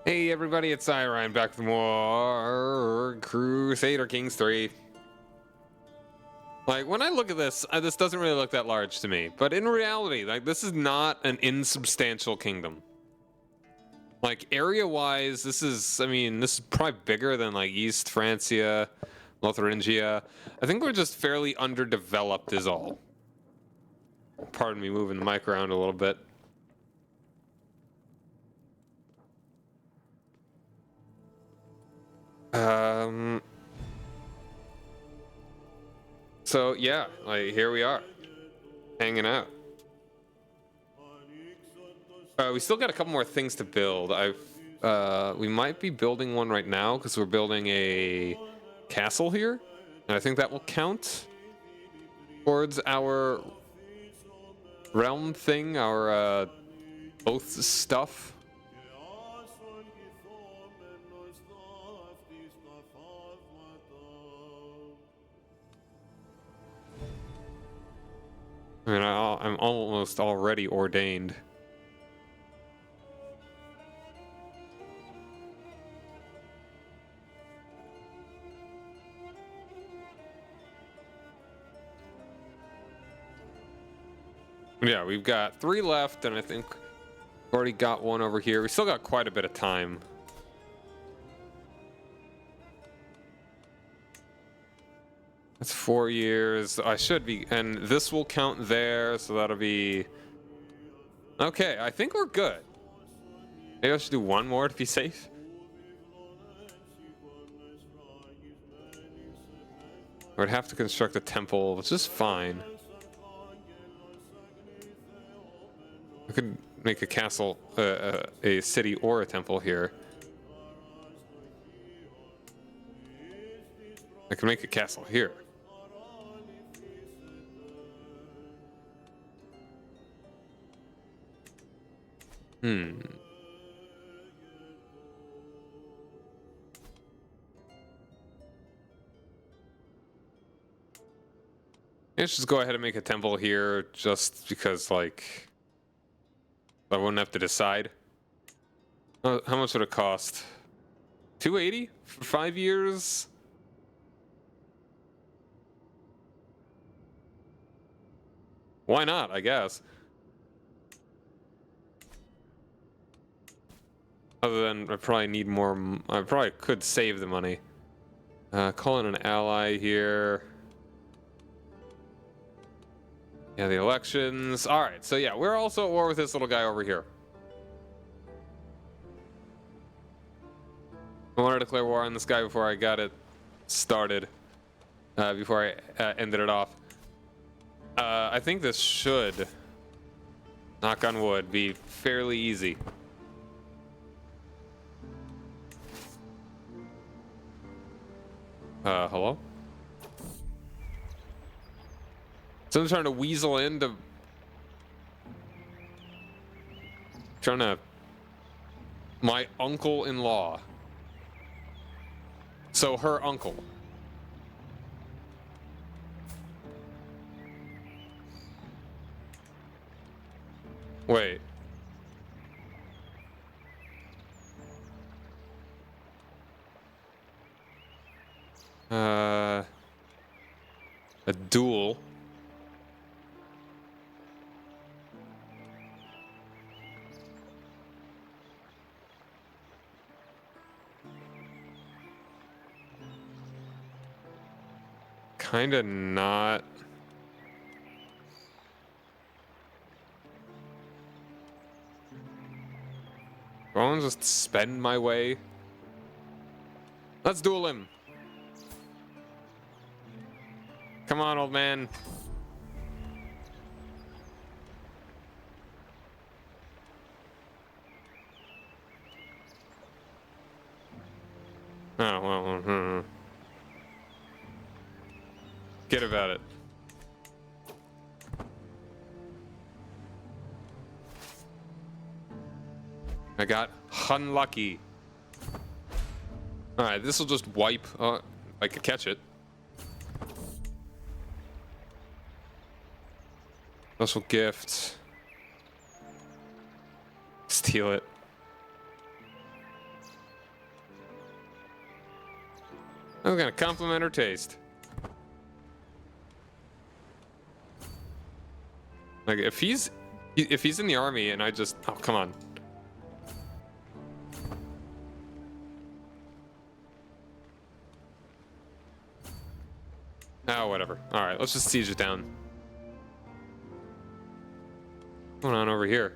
Hey everybody, it's Ryan back for more Crusader Kings 3. Like, when I look at this, this doesn't really look that large to me. But in reality, like, this is not an insubstantial kingdom. Like, area-wise, this is probably bigger than, like, East Francia, Lotharingia. I think we're just fairly underdeveloped is all. Pardon me moving the mic around a little bit. So yeah, like here we are, hanging out. We still got a couple more things to build. We might be building one right now because we're building a castle here, and I think that will count towards our realm thing, our oath stuff. I mean, I'm almost already ordained. Yeah, we've got 3 left, and I think we've already got one over here. We still got quite a bit of time. That's 4 years. I should be, and this will count there, so that'll be... Okay, I think we're good. Maybe I should do one more to be safe. I would have to construct a temple, which is fine. I could make a castle, a city or a temple here. I can make a castle here. Let's just go ahead and make a temple here, just because, like, I wouldn't have to decide. How much would it cost? 280 for 5 years? Why not, I guess. Other than I probably need more, I probably could save the money. Call in an ally here. Yeah, the elections. All right, so yeah, we're also at war with this little guy over here. I wanted to declare war on this guy before I got it started, before I ended it off. I think this should, knock on wood, be fairly easy. Hello? Someone's trying to weasel into... My uncle-in-law. So her uncle. Wait. A duel. Kinda not. I want to just spend my way. Let's duel him. Come on, old man. Oh, well, Get about it. I got unlucky. Alright, this will just wipe. I could catch it. Special gift. Steal it. I'm gonna compliment her taste. Like if he's in the army and I just, oh come on. Oh, whatever. All right, let's just siege it down. What's going on over here?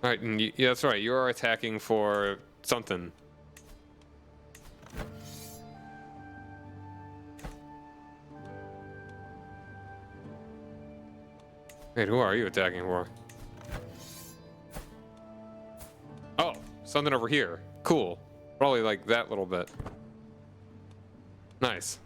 All right, and yeah, that's right. You are attacking for something. Wait, who are you attacking for? Oh, something over here. Cool. Probably like that little bit. Nice.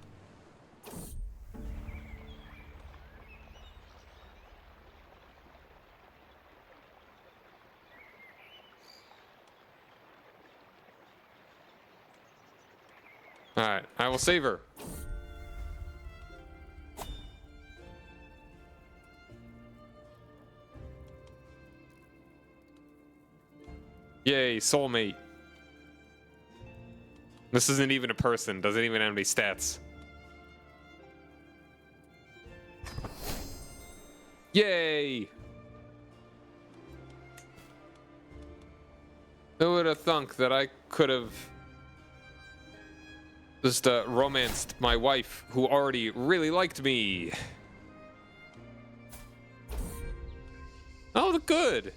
Alright, I will save her. Yay, soulmate. This isn't even a person, doesn't even have any stats. Yay! Who would have thunk that I could have just romanced my wife, who already really liked me? Oh, good.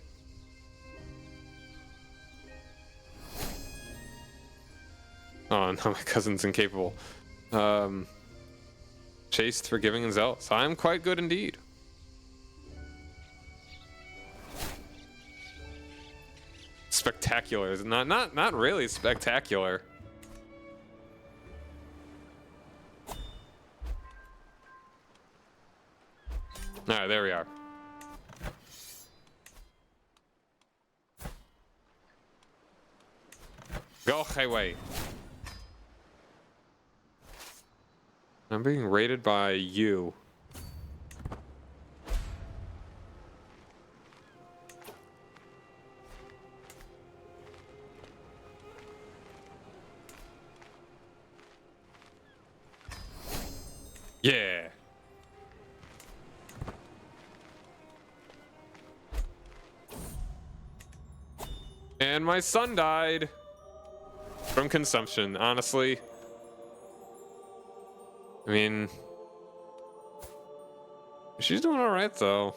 Oh no, my cousin's incapable. Chaste, forgiving, and zealous. I am quite good indeed. Spectacular. Not really spectacular. Alright, there we are. Go highway. I'm being raided by you. Yeah. And my son died from consumption, honestly. I mean, she's doing all right though.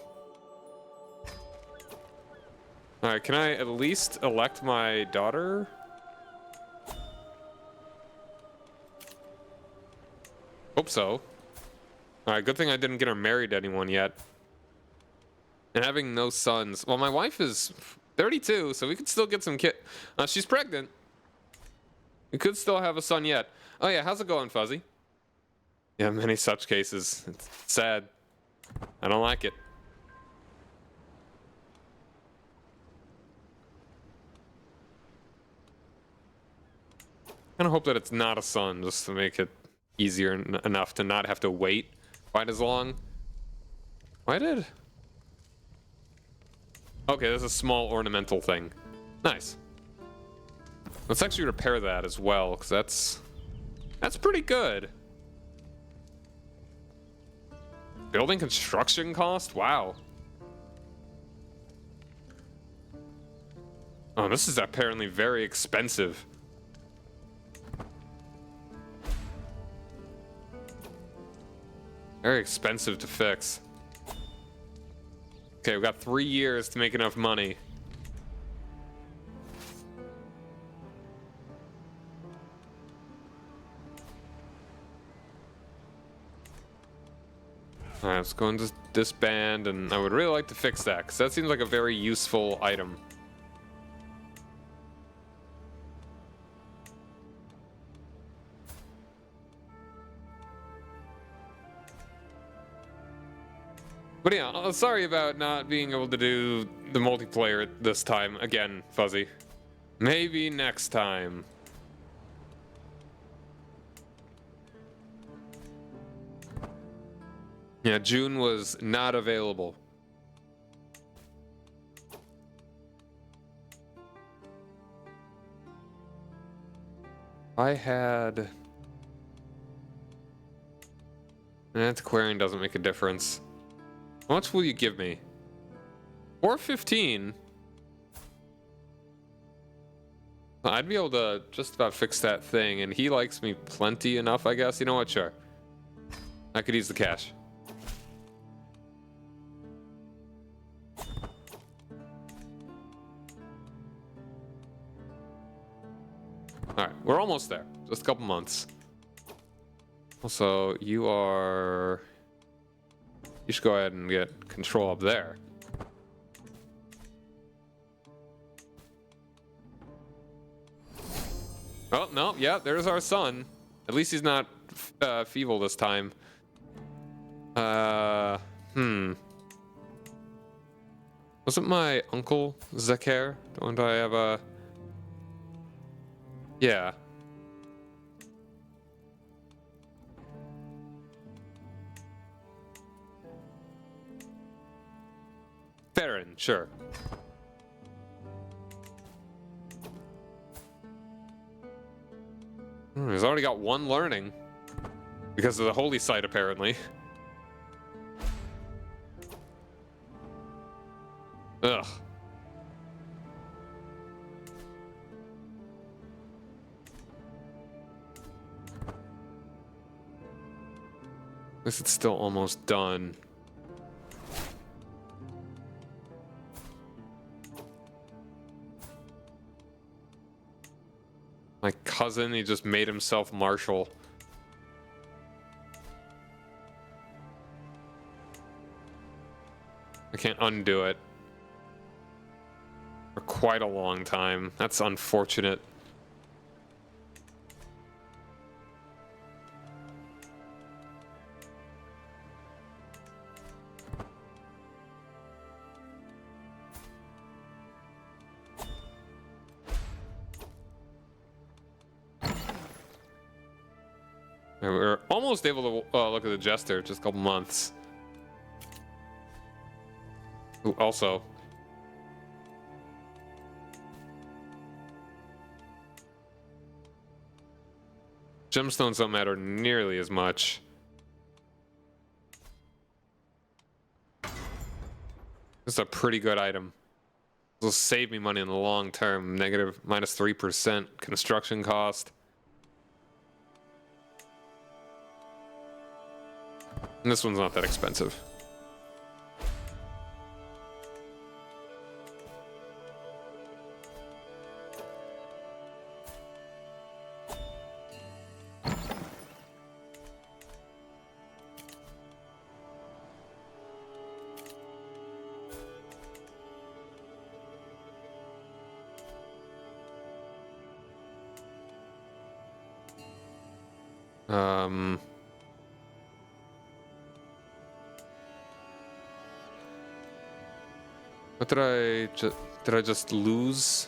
All right, can I at least elect my daughter? Hope so. All right, good thing I didn't get her married to anyone yet. And having no sons. Well, my wife is 32, so we could still get some kid. She's pregnant. We could still have a son yet. Oh yeah, how's it going, Fuzzy? Yeah, many such cases. It's sad. I don't like it. I kind of hope that it's not a son, just to make it easier enough to not have to wait quite as long. Why did... Okay, there's a small ornamental thing. Nice. Let's actually repair that as well, because that's pretty good. Building construction cost? Wow. Oh, this is apparently very expensive. Very expensive to fix. Okay, we've got 3 years to make enough money. Alright, let's go into disband, and I would really like to fix that, because that seems like a very useful item. But yeah, sorry about not being able to do the multiplayer this time again, Fuzzy. Maybe next time. Yeah, June was not available. I had... An antiquarian doesn't make a difference. How much will you give me? 415? I'd be able to just about fix that thing, and he likes me plenty enough, I guess. You know what? Sure. I could use the cash. Alright, we're almost there. Just a couple months. Also, you are... You should go ahead and get control up there. Oh, no, yeah, there's our son. At least he's not feeble this time. Wasn't my uncle Zakir? Don't I have a... Yeah. Farron, sure. He's already got one learning. Because of the holy site, apparently. Ugh. At least it's still almost done. My cousin, he just made himself marshal. I can't undo it. For quite a long time. That's unfortunate. We're almost able to look at the Jester, just a couple months. Ooh, also. Gemstones don't matter nearly as much. This is a pretty good item. This will save me money in the long term. Negative -3% construction cost. And this one's not that expensive. What did I just lose?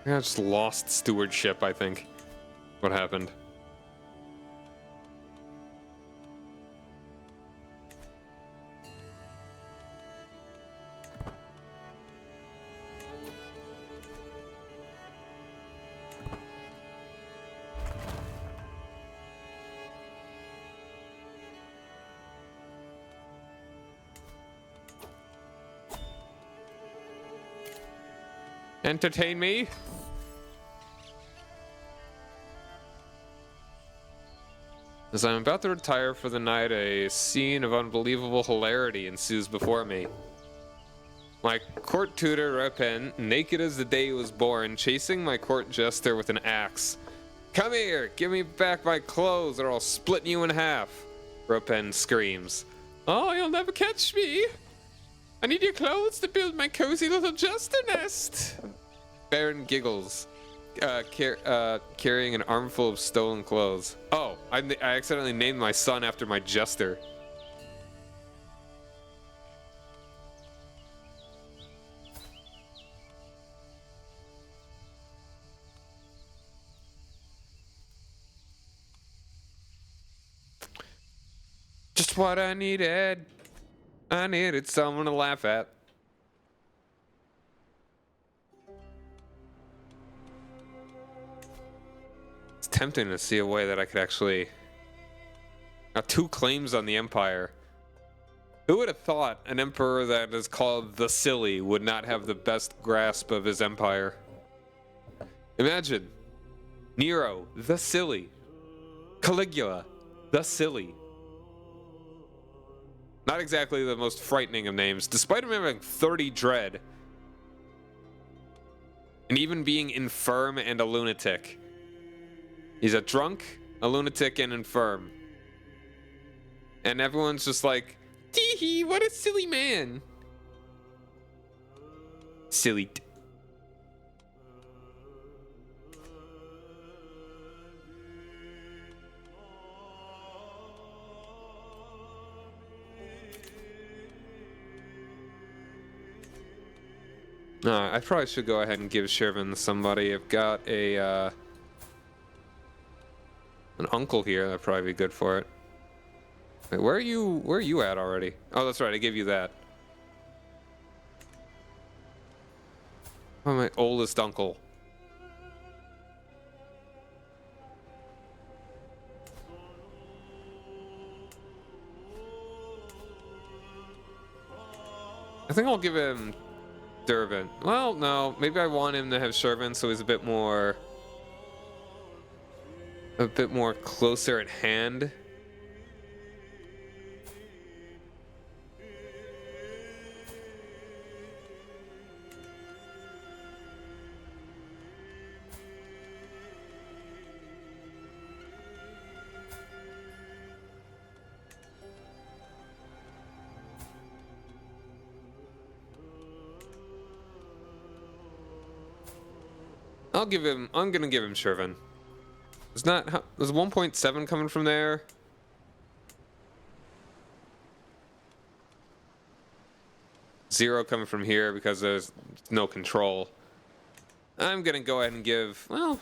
Yeah, I just lost stewardship, I think. What happened? Entertain me? As I'm about to retire for the night, a scene of unbelievable hilarity ensues before me. My court tutor, Repen, naked as the day he was born, chasing my court jester with an axe. Come here, give me back my clothes or I'll split you in half, Repen screams. Oh, you'll never catch me. I need your clothes to build my cozy little jester nest. Baron giggles, carrying an armful of stolen clothes. Oh, I accidentally named my son after my jester. Just what I needed. I needed someone to laugh at. It's tempting to see a way that I could actually... Now, 2 claims on the empire. Who would have thought an emperor that is called the Silly would not have the best grasp of his empire? Imagine. Nero, the Silly. Caligula, the Silly. Not exactly the most frightening of names, despite him having 30 dread. And even being infirm and a lunatic. He's a drunk, a lunatic, and infirm. And everyone's just like, tee hee, what a silly man. Silly. I probably should go ahead and give Shervin to somebody. I've got a an uncle here that'd probably be good for it. Wait, where are you at already? Oh, that's right, I gave you that. Oh, my oldest uncle. I think I'll give him Dervin. Well, no, maybe I want him to have Shervin so he's a bit more closer at hand. I'm gonna give him Shervin. There's 1.7 coming from there. Zero coming from here because there's no control. I'm gonna go ahead and give, well,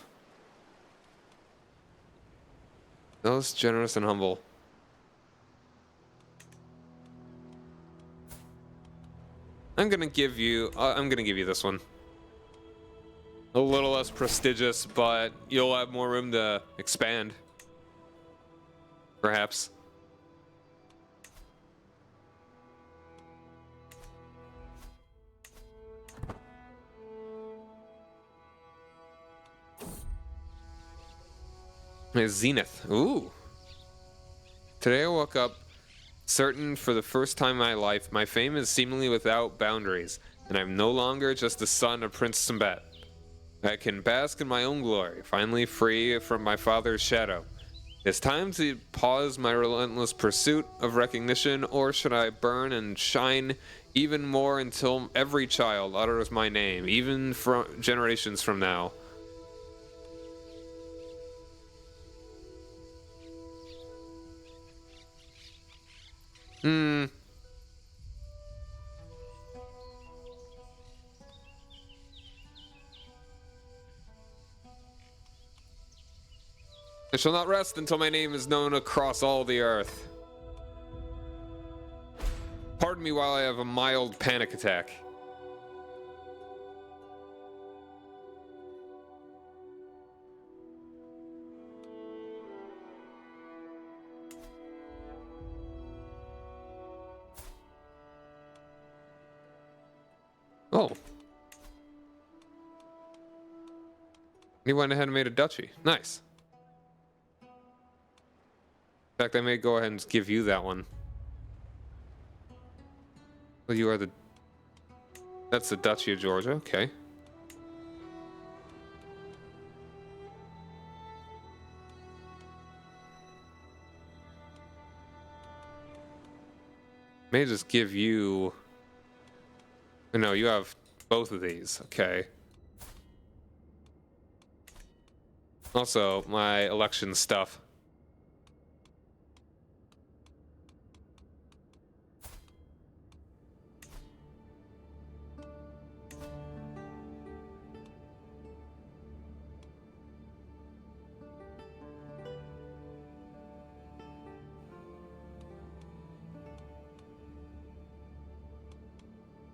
those generous and humble. I'm gonna give you this one. A little less prestigious, but you'll have more room to expand. Perhaps. Zenith. Ooh. Today I woke up certain for the first time in my life my fame is seemingly without boundaries, and I'm no longer just the son of Prince Simbet. I can bask in my own glory, finally free from my father's shadow. It's time to pause my relentless pursuit of recognition, or should I burn and shine even more until every child utters my name, even from generations from now? I shall not rest until my name is known across all the earth. Pardon me while I have a mild panic attack. Oh. He went ahead and made a duchy. Nice. In fact, I may go ahead and give you that one. Well, you are the... That's the Duchy of Georgia, okay. May just give you... No, you have both of these, okay. Also, my election stuff.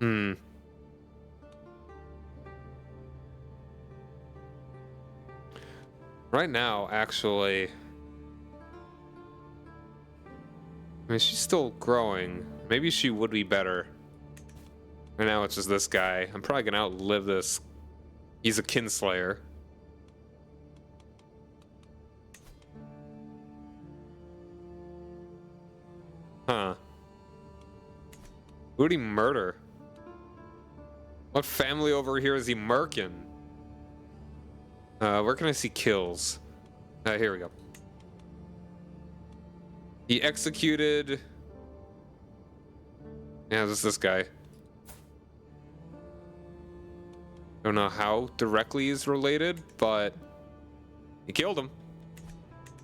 Hmm. Right now, actually, I mean, she's still growing. Maybe she would be better. Right now, it's just this guy. I'm probably gonna outlive this. He's a kinslayer. Huh. Who'd he murder? What family over here is he murking? Where can I see kills? Here we go. He executed... Yeah, this guy. Don't know how directly he's related, but he killed him.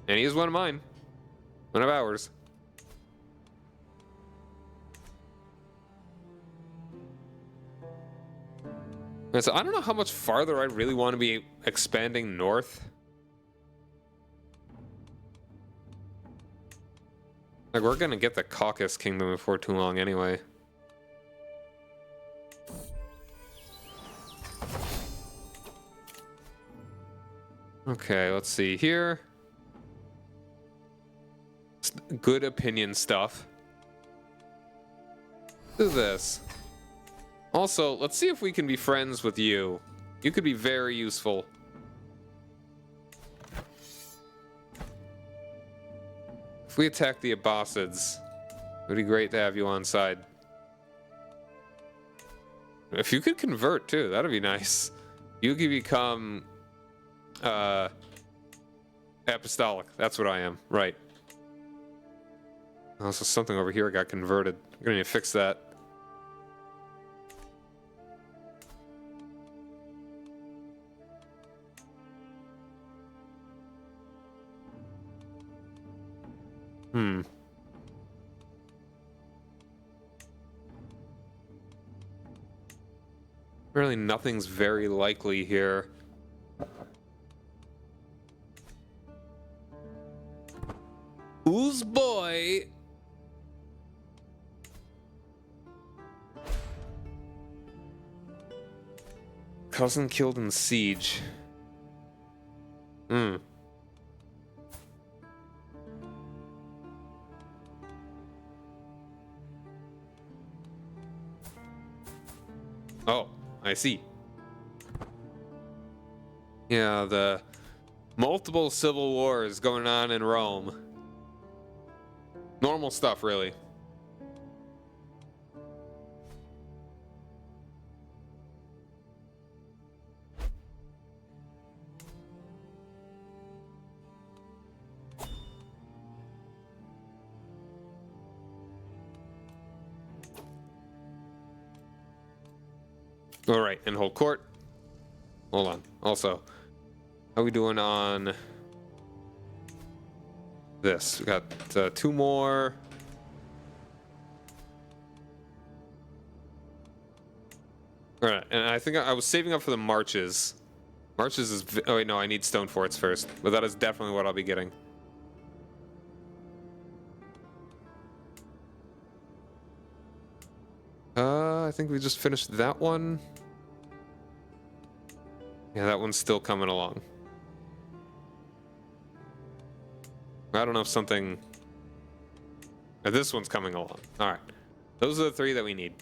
And he is one of mine. One of ours. And so I don't know how much farther I really want to be expanding north. Like, we're gonna get the Caucasus Kingdom before too long anyway. Okay, let's see here. Good opinion stuff. Do this. Also, let's see if we can be friends with you. You could be very useful. If we attack the Abbasids, it would be great to have you on side. If you could convert too, that'd be nice. You could become apostolic. That's what I am, right? Also, something over here got converted. I'm gonna need to fix that. Really, nothing's very likely here. Who's boy? Cousin killed in siege. Oh, I see. Yeah, the multiple civil wars going on in Rome. Normal stuff, really. All right, and hold court. Hold on. Also, how are we doing on this? We got 2 more. All right, and I think I was saving up for the marches. Marches is... Oh, wait, no, I need stone forts first. But that is definitely what I'll be getting. I think we just finished that one. Yeah, that one's still coming along. I don't know if something... This one's coming along. All right. Those are the 3 that we need.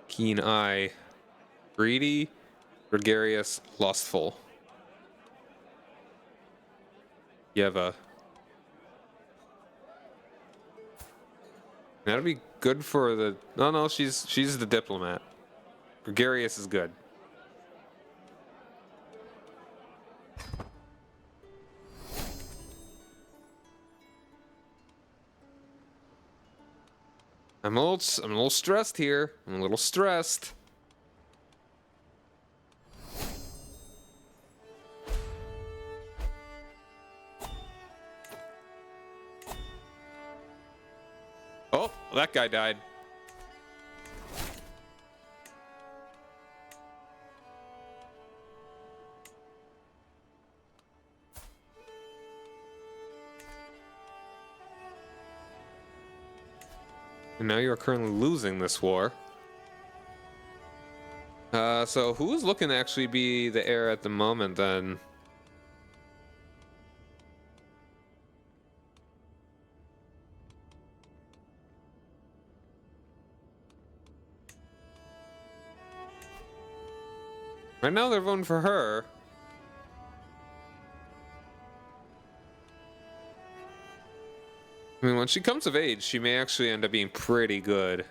Keen eye. Greedy. Gregarious. Lustful. Yeva. That'll be good for the... No, she's the diplomat. Gregarious is good. I'm a little stressed here. I'm a little stressed. Oh, that guy died. And now you are currently losing this war. So who's looking to actually be the heir at the moment then? Right now they're voting for her. I mean, when she comes of age, she may actually end up being pretty good.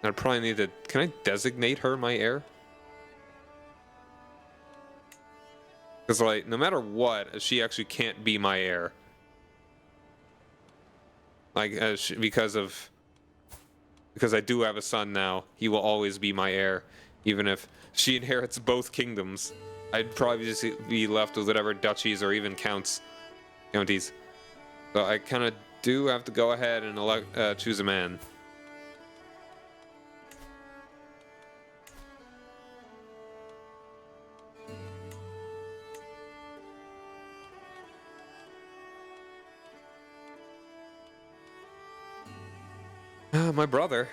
I'd probably need to... Can I designate her my heir? Because, like, no matter what, she actually can't be my heir. Like, because I do have a son now, he will always be my heir. Even if she inherits both kingdoms, I'd probably just be left with whatever duchies or even counties. So I kind of do have to go ahead and choose a man. My brother.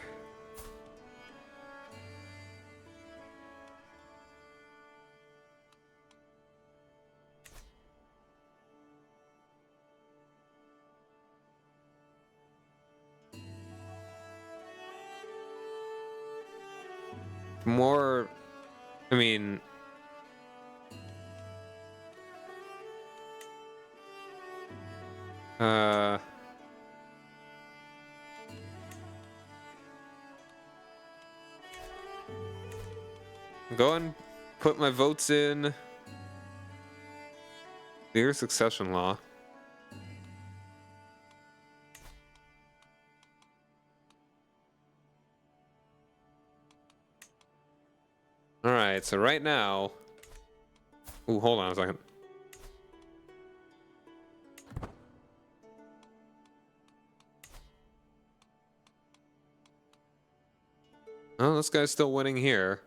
More, I mean, go and put my votes in. Clear succession law. Alright, so right now... Ooh, hold on a second. Oh, this guy's still winning here.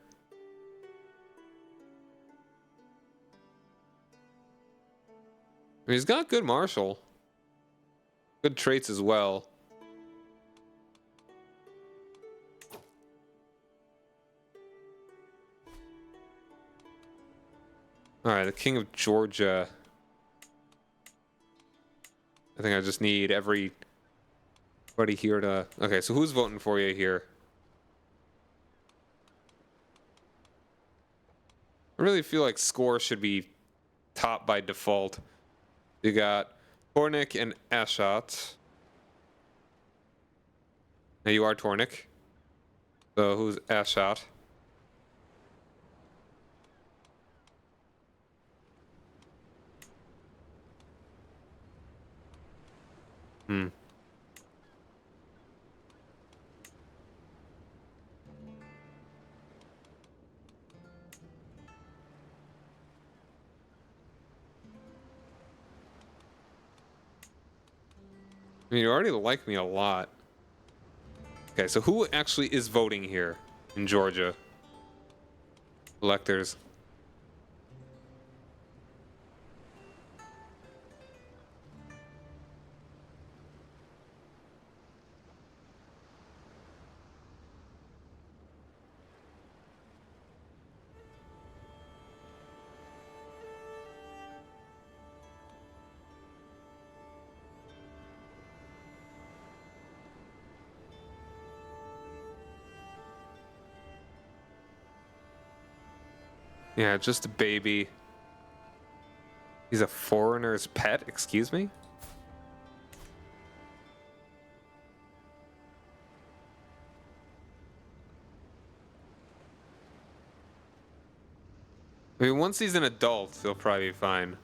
I mean, he's got good martial. Good traits as well. Alright, the King of Georgia. I think I just need everybody here to... Okay, so who's voting for you here? I really feel like score should be top by default. You got Tornik and Ashat. Now you are Tornik. So who's Ashat? Hmm. I mean, you already like me a lot. Okay, so who actually is voting here in Georgia? Electors. Yeah, just a baby. He's a foreigner's pet, excuse me? I mean, once he's an adult, he'll probably be fine.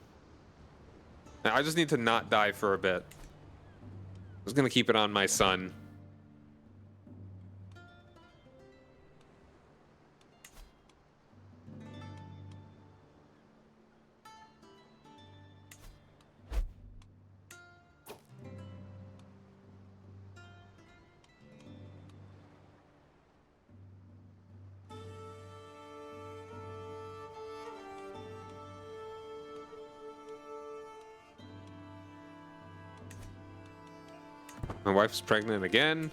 I just need to not die for a bit. I was gonna keep it on my son. My wife's pregnant again.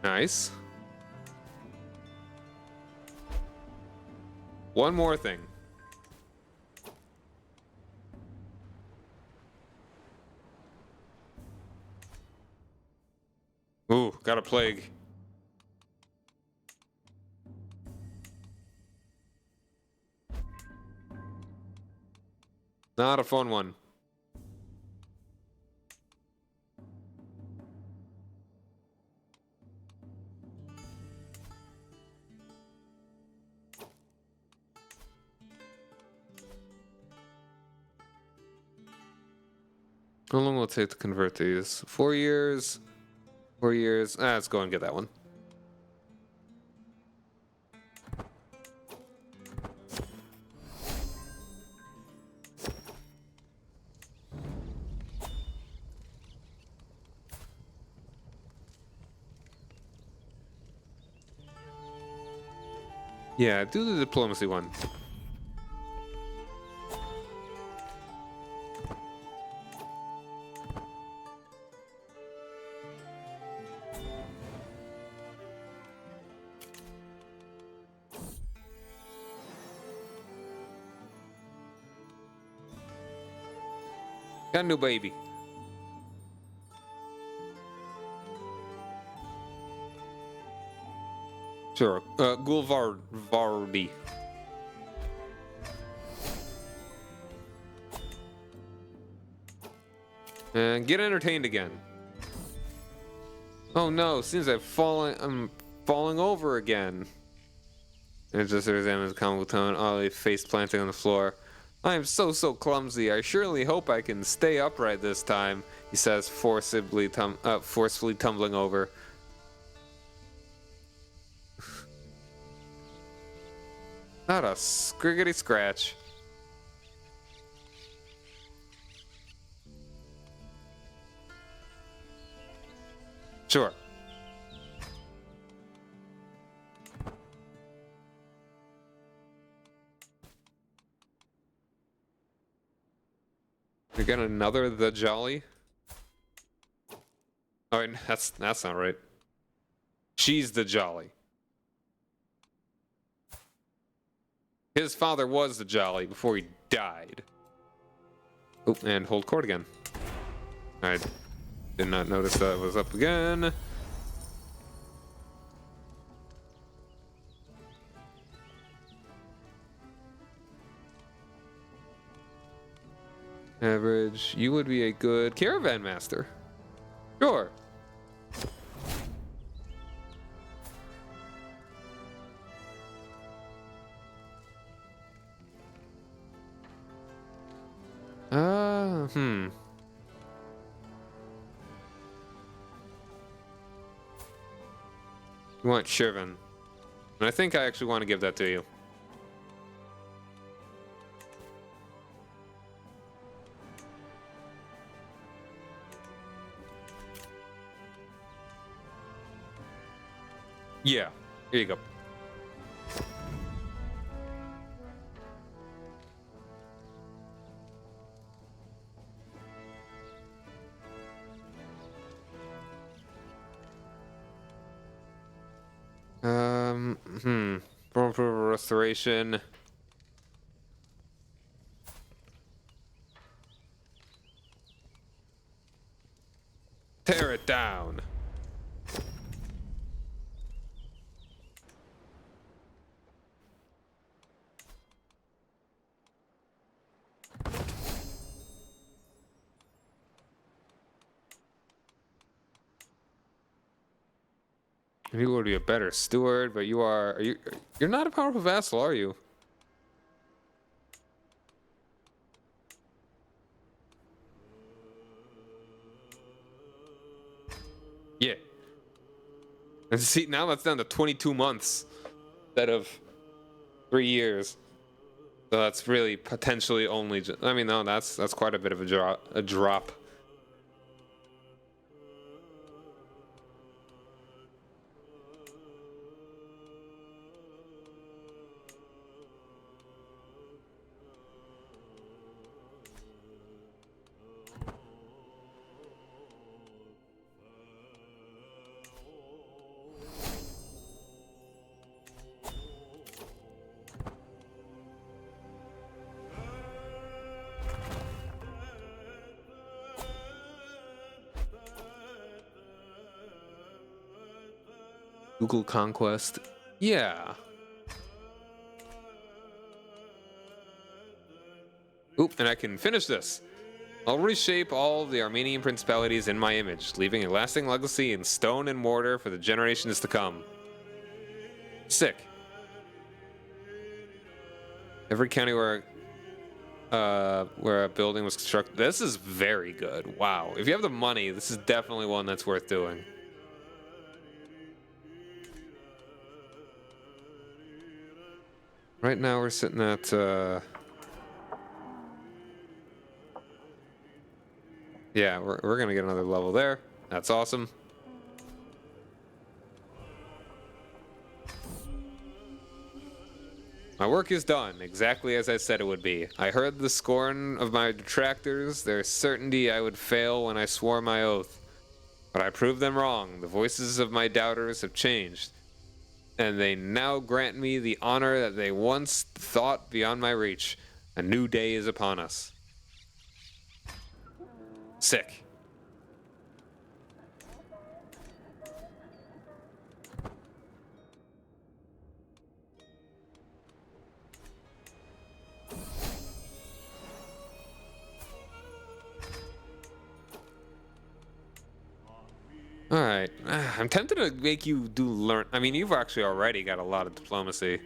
Nice. One more thing. Ooh, got a plague. Not a fun one. How long will it take to convert these? 4 years. 4 years. Let's go and get that one. Yeah, do the diplomacy one. Got a new baby. Sure. Gulvardi. And get entertained again. Oh no, seems I'm falling over again. And just examines the comical tone, Ollie face planting on the floor. I am so clumsy. I surely hope I can stay upright this time, he says, forcibly tumbling over. Not a scriggity scratch. Sure. We got another the Jolly. Oh, wait, that's not right. She's the Jolly. His father was the Jolly before he died. Oh, and hold court again. I did not notice that was up again. Average. You would be a good caravan master. Sure. You want Shirvan. And I think I actually want to give that to you. Yeah, here you go. Restoration. Tear it down. You would be a better steward, but you're not a powerful vassal, are you? Yeah. And see, now that's down to 22 months instead of 3 years. So that's really potentially only. I mean, no, that's quite a bit of a drop. Google Conquest. Yeah. Oop, and I can finish this. I'll reshape all the Armenian principalities in my image, leaving a lasting legacy in stone and mortar for the generations to come. Sick. Every county where a building was constructed. This is very good. Wow. If you have the money, this is definitely one that's worth doing. Right now we're sitting at yeah, we're gonna get another level there. That's awesome. My work is done, exactly as I said it would be. I heard the scorn of my detractors, their certainty I would fail when I swore my oath. But I proved them wrong. The voices of my doubters have changed, and they now grant me the honor that they once thought beyond my reach. A new day is upon us. Sick. All right, I'm tempted to make you do learn. I mean, you've actually already got a lot of diplomacy.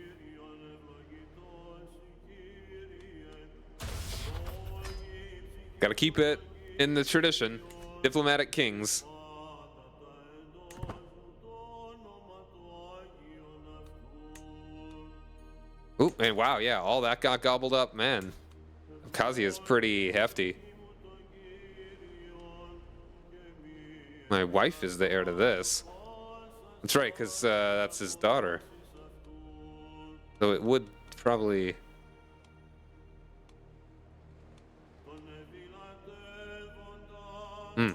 Got to keep it in the tradition. Diplomatic kings. Oop, and wow, yeah, all that got gobbled up, man. Abkhazia is pretty hefty. My wife is the heir to this. That's right, because that's his daughter. So it would probably... Hmm.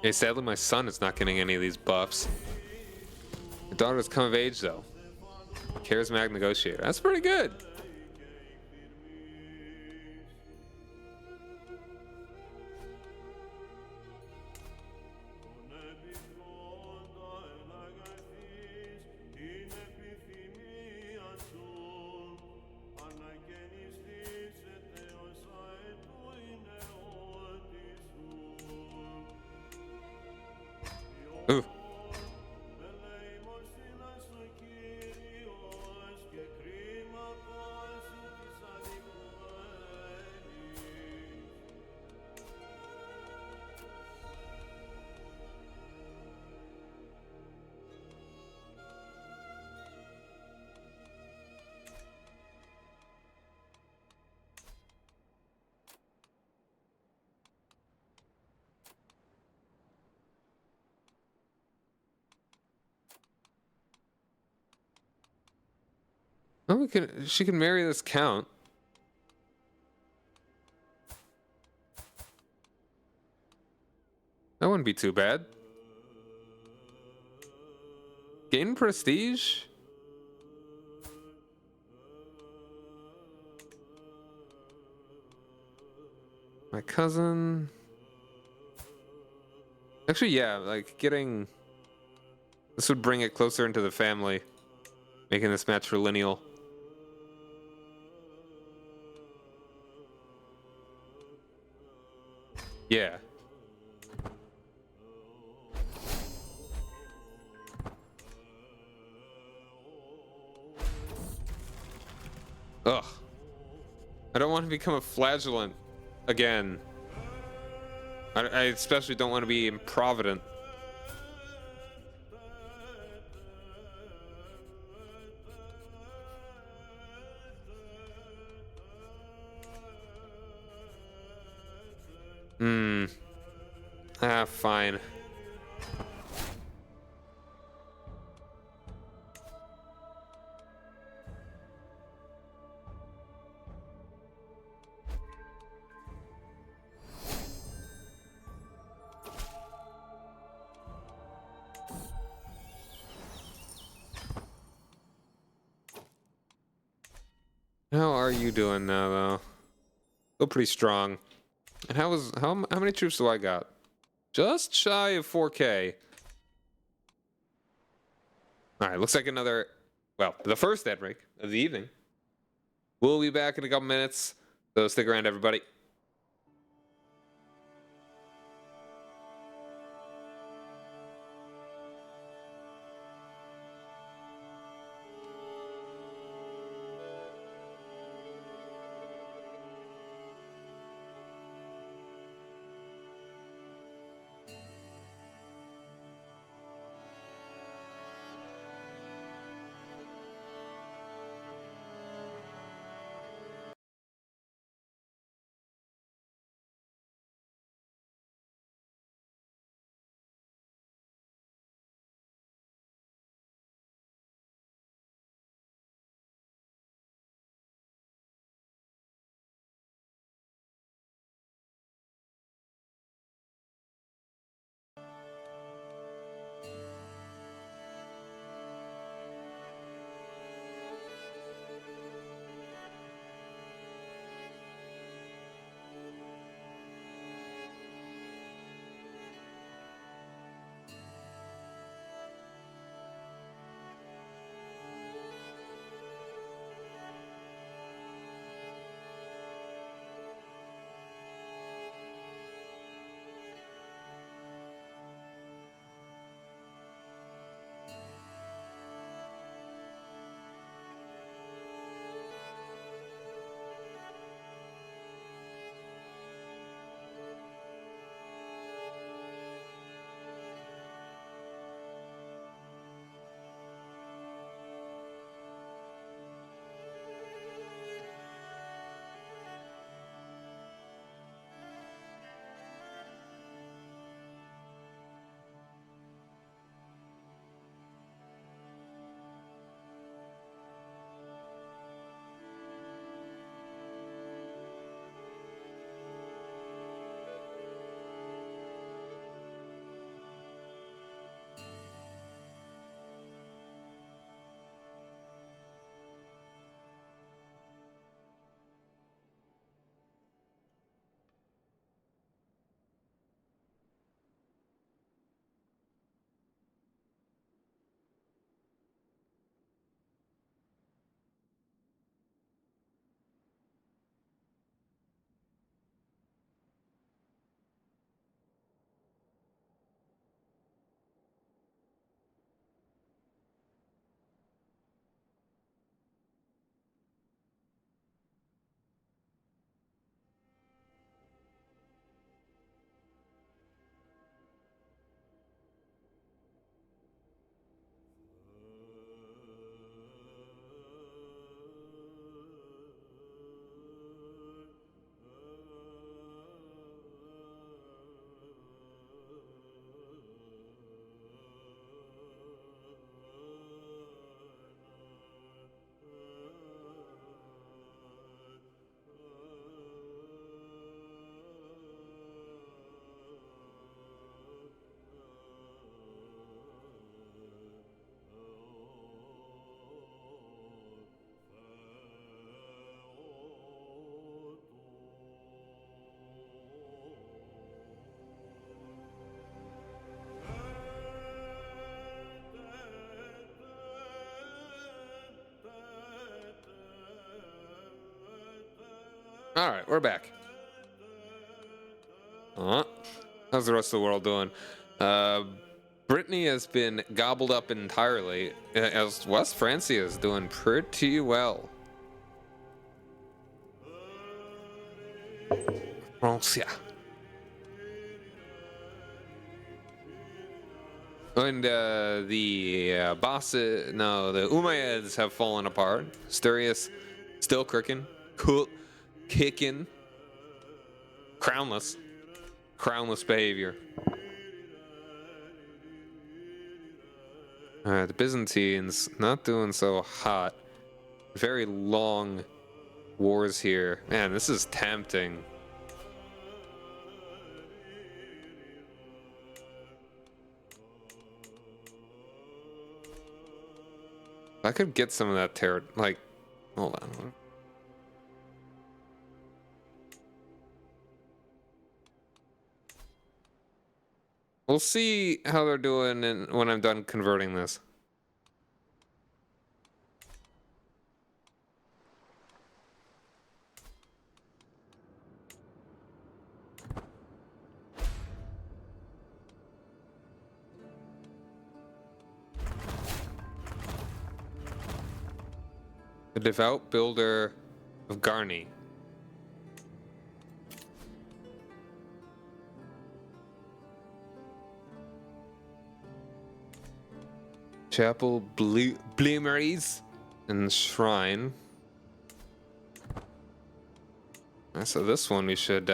Hey, sadly, my son is not getting any of these buffs. My daughter's come of age, though. Charismatic negotiator. That's pretty good. Ooh. Oh, she can marry this count. That wouldn't be too bad. Gain prestige? My cousin... Actually, yeah, like getting... This would bring it closer into the family, making this matrilineal. Yeah. Ugh. I don't want to become a flagellant again. I especially don't want to be improvident. Fine. How are you doing now, though? Still pretty strong. And how many troops do I got? Just shy of 4K. All right, looks like another, well, the first ad break of the evening. We'll be back in a couple minutes, so stick around, everybody. All right, we're back. How's the rest of the world doing? Brittany has been gobbled up entirely, as West Francia is doing pretty well. Francia. And the Umayyads have fallen apart. Sturius still kicking. Crownless behavior. The Byzantines not doing so hot. Very long wars here. Man, this is tempting. I could get some of that territory. Like, hold on. We'll see how they're doing when I'm done converting this. The devout builder of Garni. Chapel Blemeries and Shrine. So this one we should,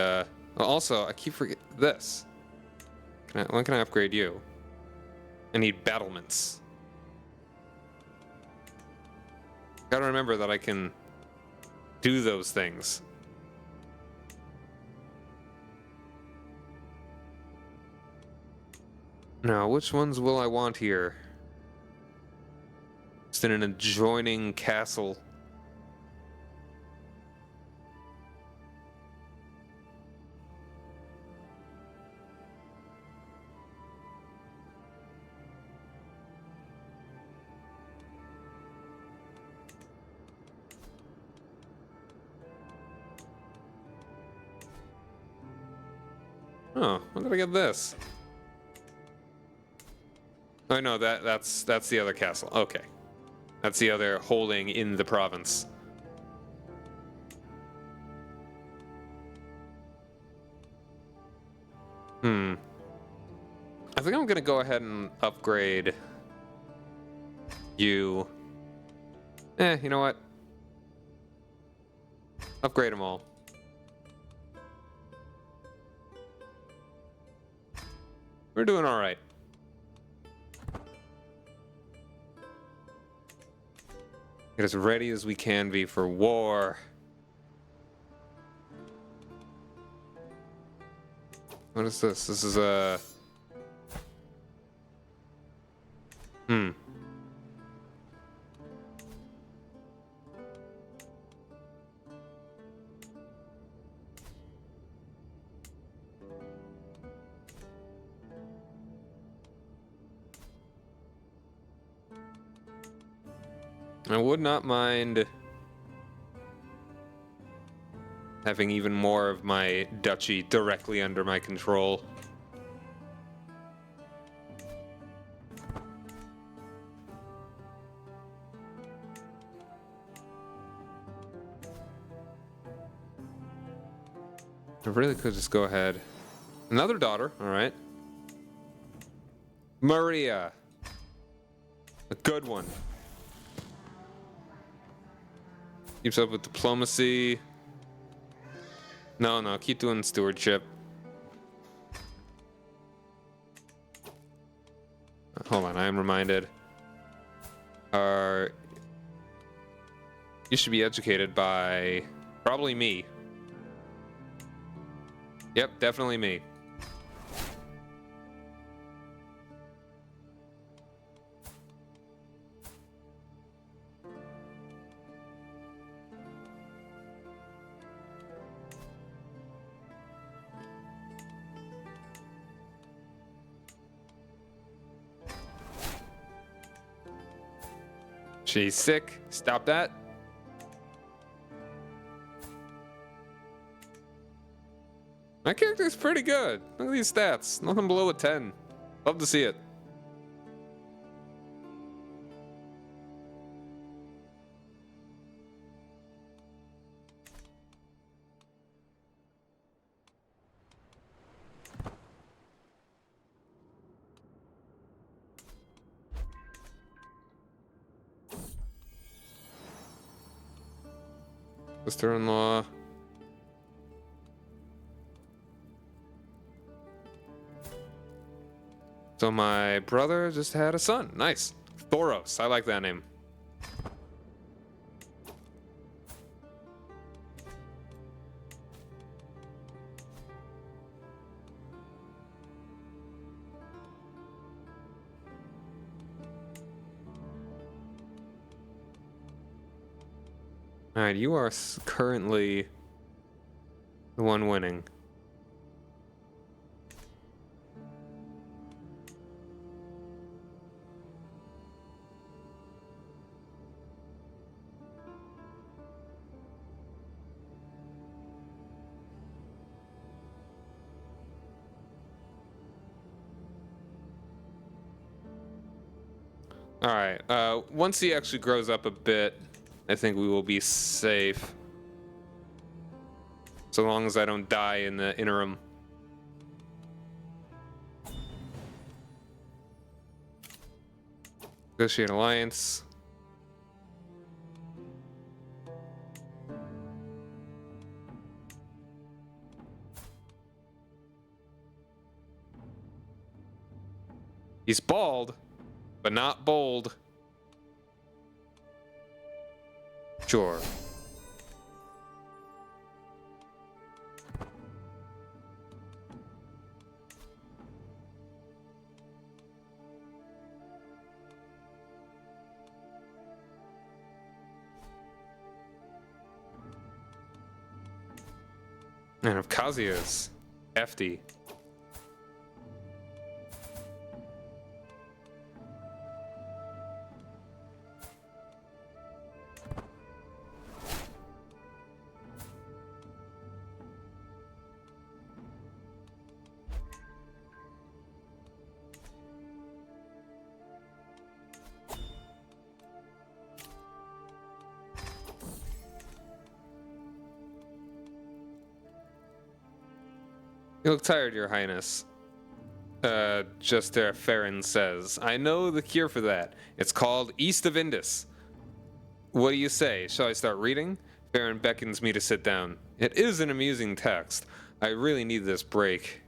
also, I keep forgetting this. When can I upgrade you? I need battlements. Gotta remember that I can do those things. Now, which ones will I want here? Just in an adjoining castle. Oh, when did I get this? Oh no, that's the other castle. Okay. That's the other holding in the province. I think I'm gonna go ahead and upgrade you. You know what? Upgrade them all. We're doing all right. Get as ready as we can be for war. What is this? This is a... I would not mind having even more of my duchy directly under my control. I really could just go ahead. Another daughter, all right. Maria. A good one. Keeps up with diplomacy. No, keep doing stewardship. Hold on, I am reminded. You should be educated by probably me. Yep, definitely me. She's sick. Stop that. My character's pretty good. Look at these stats. Nothing below a 10. Love to see it. Sister-in-law. So my brother just had a son. Nice. Thoros. I like that name. All right, you are currently the one winning. All right. Once he actually grows up a bit, I think we will be safe. So long as I don't die in the interim. Negotiate alliance. He's bald, but not bold. Sure. And of Kazius. Hefty. You look tired, Your Highness. Juster Farron says. I know the cure for that. It's called East of Indus. What do you say? Shall I start reading? Farron beckons me to sit down. It is an amusing text. I really need this break.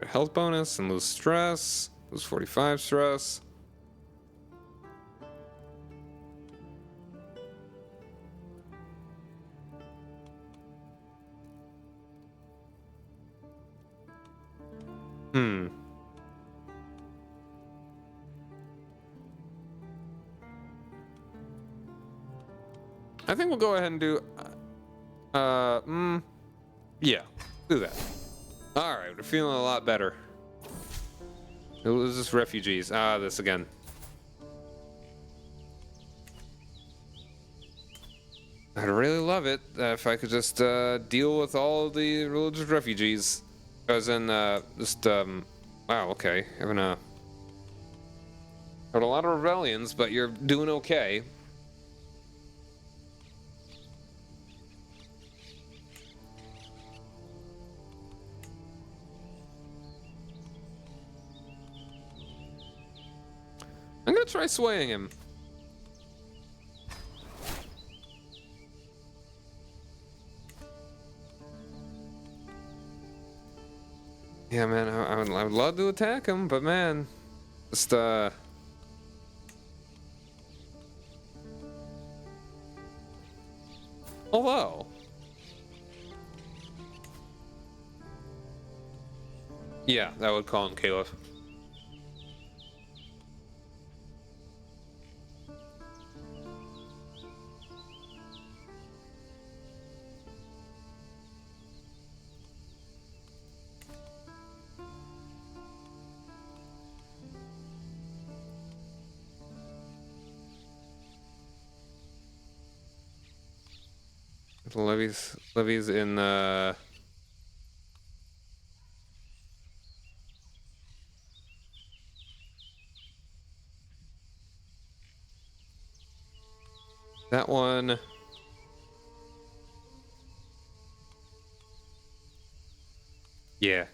Health bonus and lose stress. Lose 45 stress. I think we'll go ahead and do, yeah, do that. All right, we're feeling a lot better. It was just refugees. This again. I'd really love it if I could just deal with all the religious refugees. As in, wow, okay, having had a lot of rebellions, but you're doing okay. I'm gonna try swaying him. Yeah, man, I would love to attack him, but man, just hello. Yeah, that would call him Caliph. The levies in that one. Yeah.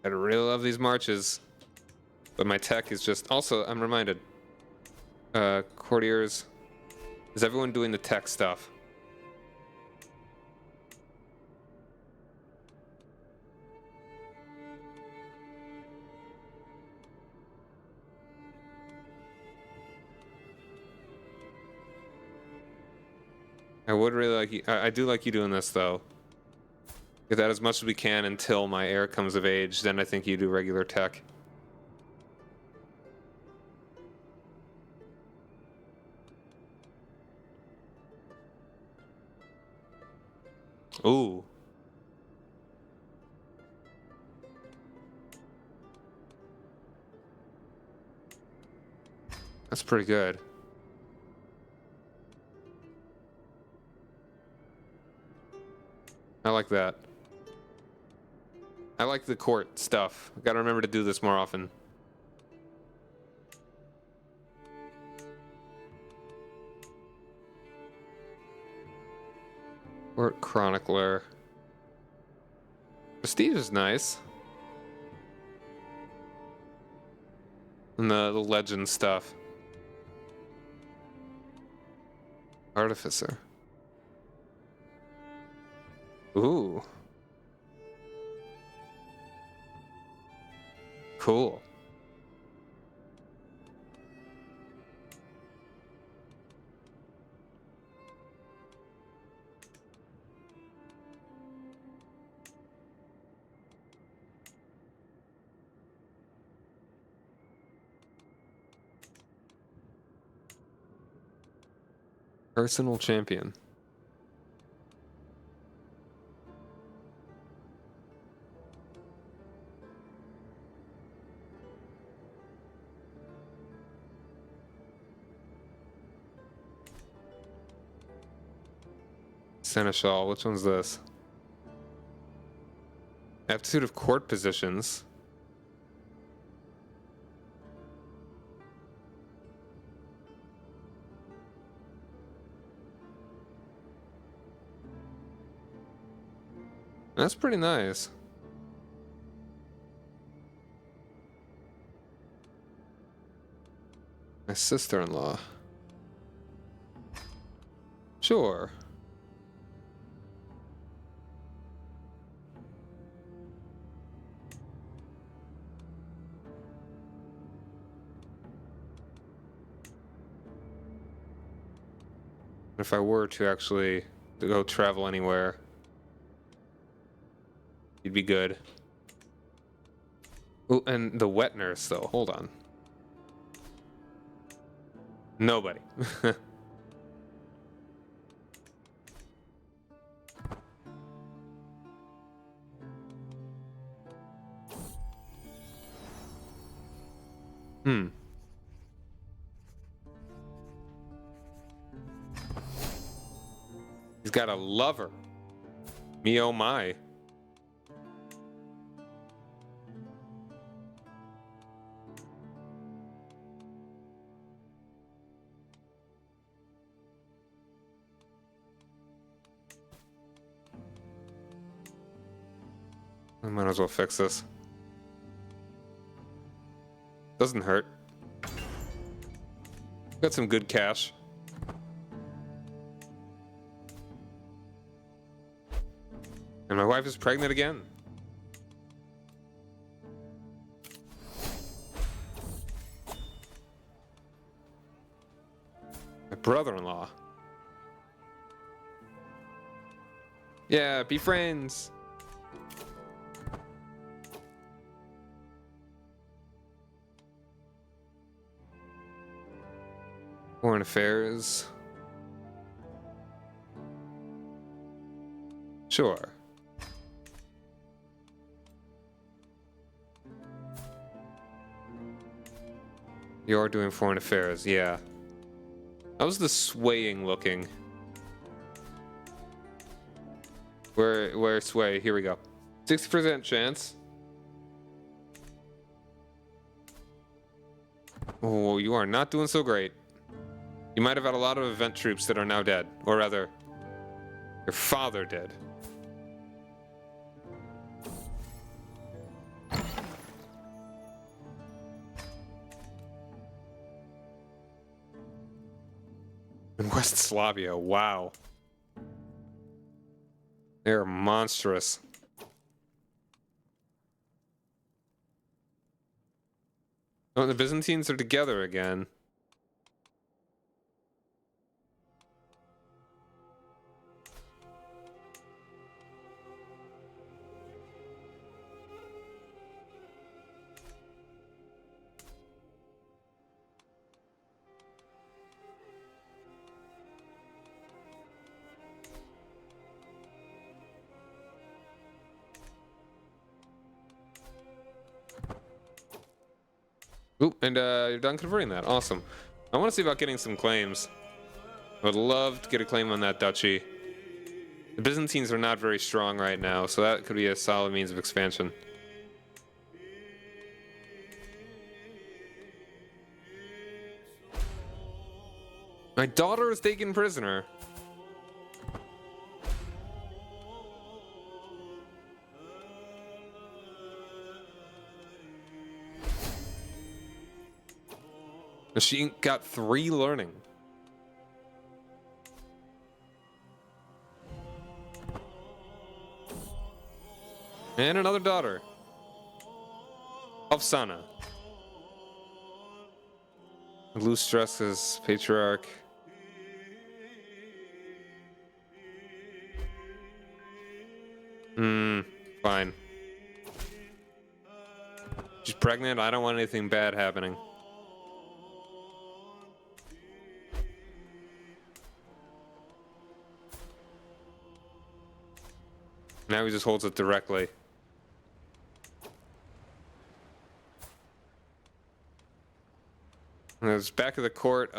I really love these marches. But my tech is just... Also, I'm reminded. Courtiers. Is everyone doing the tech stuff? I would really like you... I do like you doing this, though. Get that as much as we can until my heir comes of age. Then I think you do regular tech. Ooh. That's pretty good. like that. I like the court stuff. I gotta remember to do this more often. Court chronicler. Prestige is nice. And the legend stuff. Artificer. Ooh. Cool. Personal champion. Seneschal, which one's this? Aptitude of court positions. That's pretty nice. My sister-in-law. Sure. If I were to actually go travel anywhere, you'd be good. Oh, and the wet nurse, though. Hold on. Nobody. He's got a lover. Me oh my. I might as well fix this. Doesn't hurt. Got some good cash. And my wife is pregnant again. My brother-in-law. Yeah, be friends. Foreign affairs. Sure. You are doing foreign affairs, yeah. How's the swaying looking? Where sway? Here we go. 60% chance. Oh, you are not doing so great. You might have had a lot of event troops that are now dead. Or rather, your father did. In West Slavia, wow. They're monstrous. Oh, the Byzantines are together again. Ooh, and you're done converting that. Awesome. I want to see about getting some claims. I would love to get a claim on that duchy. The Byzantines are not very strong right now, so that could be a solid means of expansion. My daughter is taken prisoner. She got 3 learning. And another daughter. Afsana. Loose stresses, patriarch. Fine. She's pregnant. I don't want anything bad happening. Now he just holds it directly. And it's back of the court.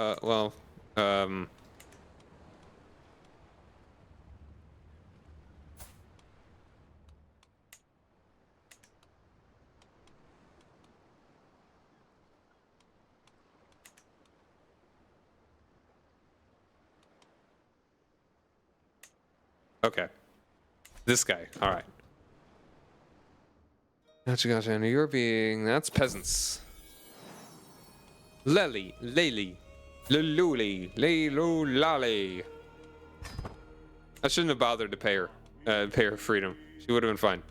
Okay. This guy. All right. Gotcha. And you're being... That's peasants. Lely. Lululi. Lelulale. I shouldn't have bothered to pay her freedom. She would have been fine.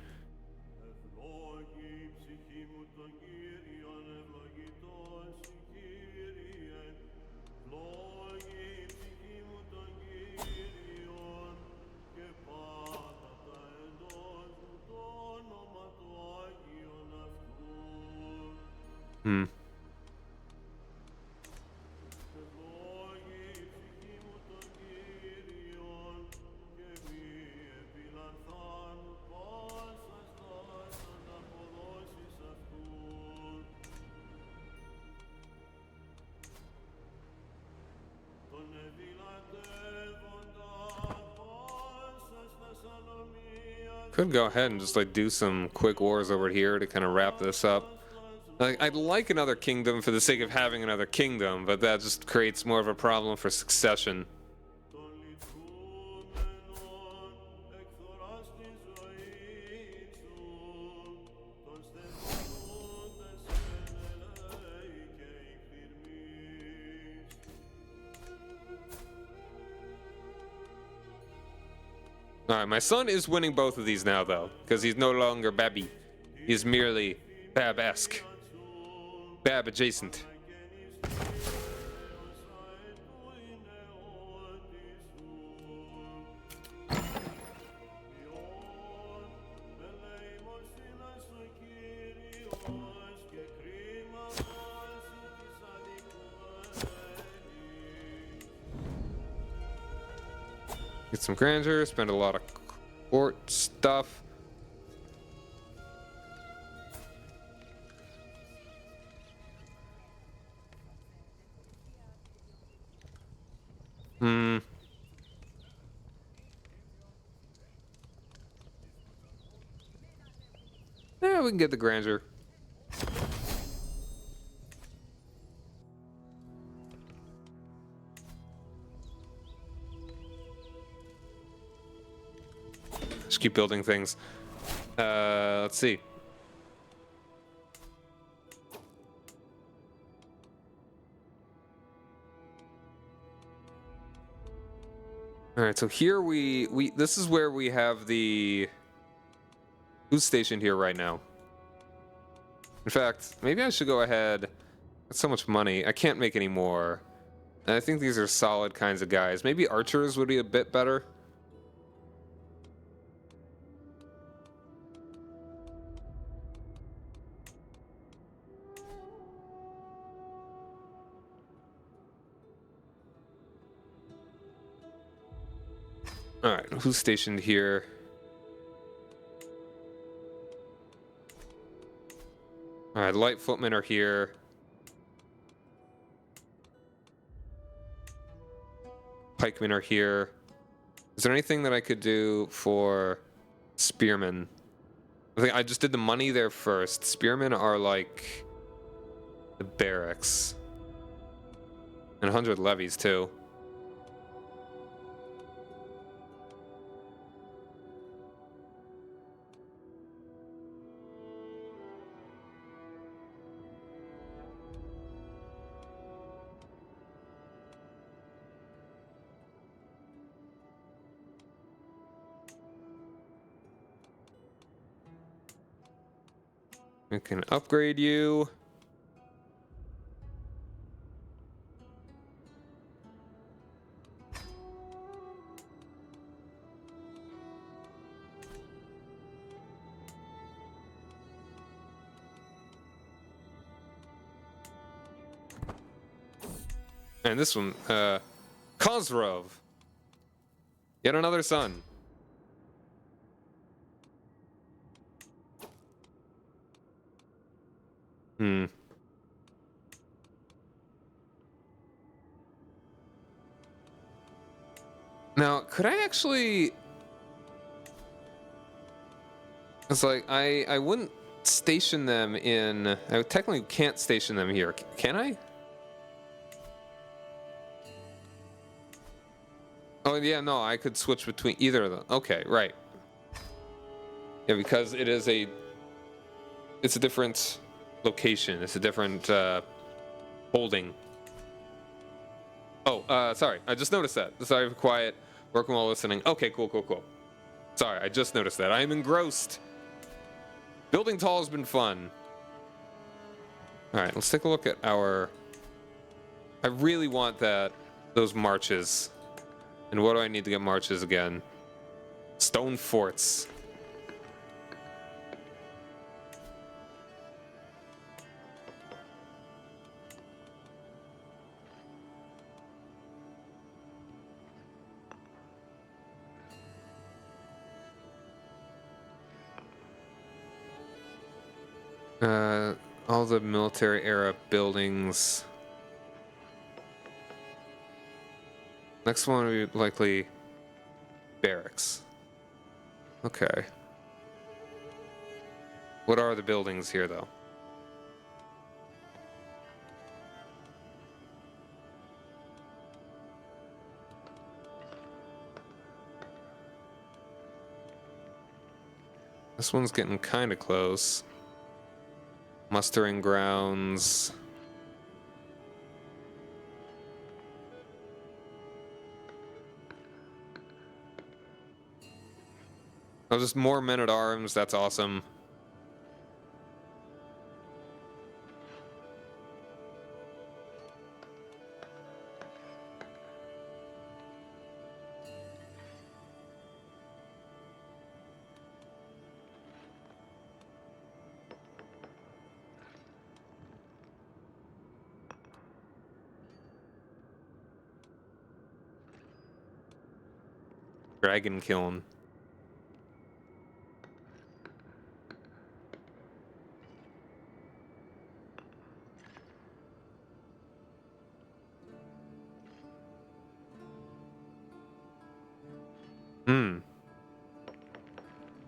Could go ahead and just like do some quick wars over here to kind of wrap this up. Like, I'd like another kingdom for the sake of having another kingdom, but that just creates more of a problem for succession. Alright, my son is winning both of these now, though, because he's no longer Babby. He's merely Bab-esque. Bab adjacent. Get some grandeur, spend a lot of court stuff. Yeah, we can get the grandeur. Just keep building things. Let's see. All right, so here we this is where we have the who's stationed here right now. In fact, maybe I should go ahead. That's so much money. I can't make any more. And I think these are solid kinds of guys. Maybe archers would be a bit better. All right, who's stationed here? All right, light footmen are here. Pikemen are here. Is there anything that I could do for spearmen? I think I just did the money there first. Spearmen are like the barracks. And 100 levies too. We can upgrade you. And this one, Kozrov. Yet another son. Hmm. Now, could I actually... It's like, I wouldn't station them in... I technically can't station them here. Can I? Oh, yeah, no, I could switch between either of them. Okay, right. Yeah, because it is a... It's a different location. It's a different, holding. Oh, sorry. I just noticed that. Sorry for quiet. Working while listening. Okay, cool. Sorry, I just noticed that. I am engrossed. Building tall has been fun. Alright, let's take a look at our... I really want those marches. And what do I need to get marches again? Stone forts. All the military era buildings. Next one would be likely barracks. Okay. What are the buildings here, though? This one's getting kind of close. Mustering grounds. Oh, just more men at arms. That's awesome. Dragon kiln.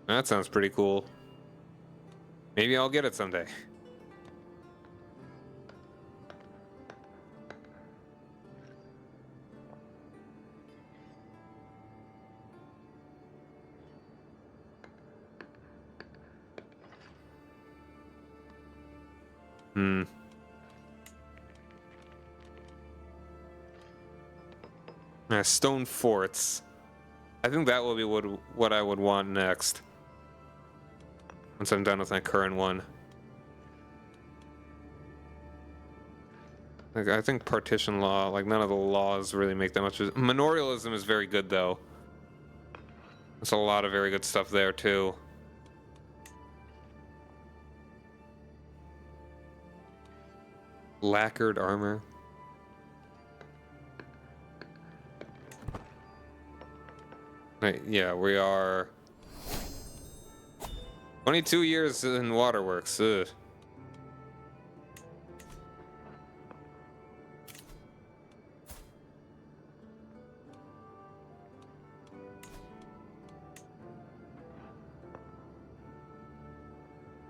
That sounds pretty cool. Maybe I'll get it someday. Stone forts. I think that will be what I would want next. Once I'm done with my current one. Like, I think partition law, like none of the laws really make that much. Manorialism is very good though. There's a lot of very good stuff there too. Lacquered armor. Right, yeah, we are 22 years in waterworks. Ugh.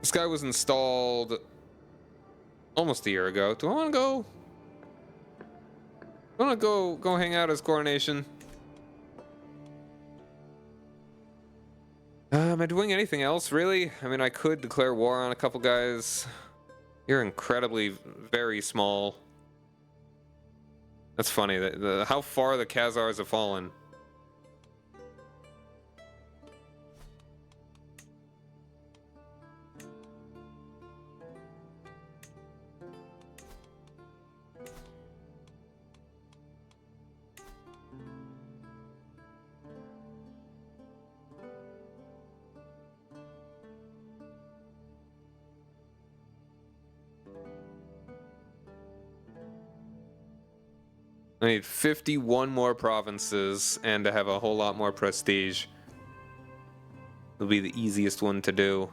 This guy was installed almost a year ago. Do I want to go? I want to go hang out as coronation. Am I doing anything else, really? I mean, I could declare war on a couple guys. You're incredibly very small. That's funny. How far the Khazars have fallen. I need 51 more provinces and to have a whole lot more prestige. It'll be the easiest one to do.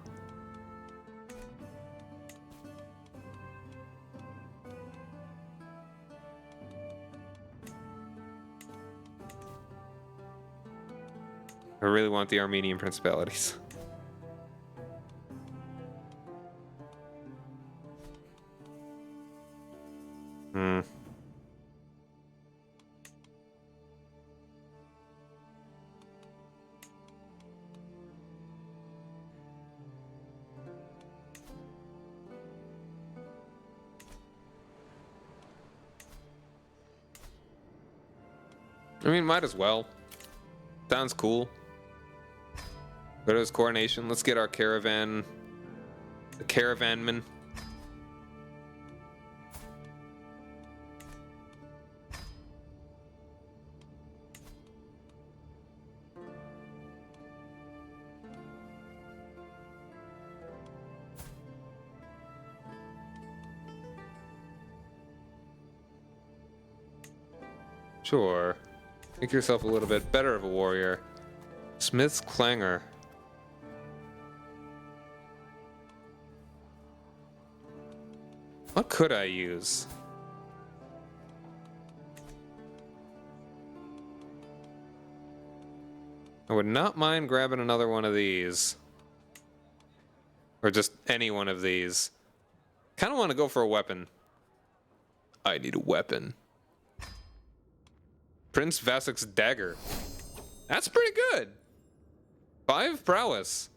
I really want the Armenian Principalities. I mean, might as well. Sounds cool. Go to his coronation. Let's get our caravan. The caravanman. Sure. Make yourself a little bit better of a warrior. Smith's Clangor. What could I use? I would not mind grabbing another one of these. Or just any one of these. Kind of want to go for a weapon. I need a weapon. Prince Vasek's dagger. That's pretty good. 5 prowess.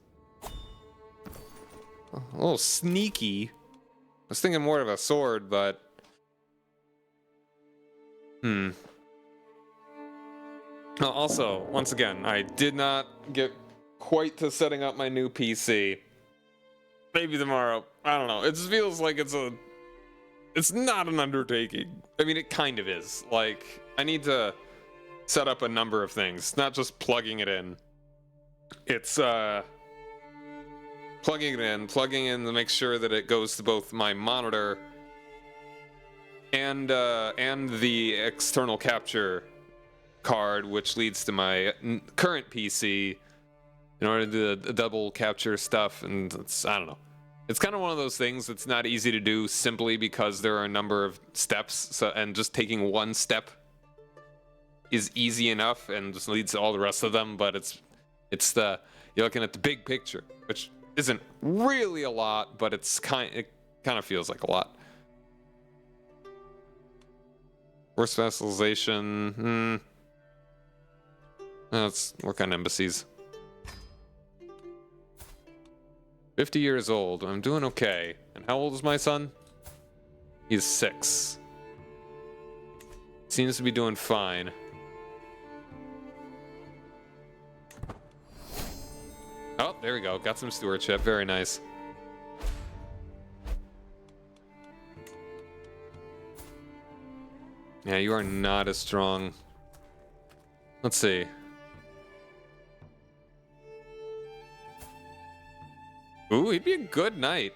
A little sneaky. I was thinking more of a sword, but... Also, once again, I did not get quite to setting up my new PC. Maybe tomorrow. I don't know. It just feels like it's not an undertaking. I mean, it kind of is. Like, I need to set up a number of things, not just plugging it in. It's plugging in to make sure that it goes to both my monitor and the external capture card, which leads to my current PC in order to do the double capture stuff. And I don't know. It's kind of one of those things that's not easy to do simply because there are a number of steps. And just taking one step is easy enough and just leads to all the rest of them. But you're looking at the big picture, which isn't really a lot, but it kind of feels like a lot. Forced vassalization. Let's work on embassies. 50 years old. I'm doing okay. And how old is my son? He's 6. Seems to be doing fine. Oh, there we go. Got some stewardship. Very nice. Yeah, you are not as strong. Let's see. Ooh, he'd be a good knight.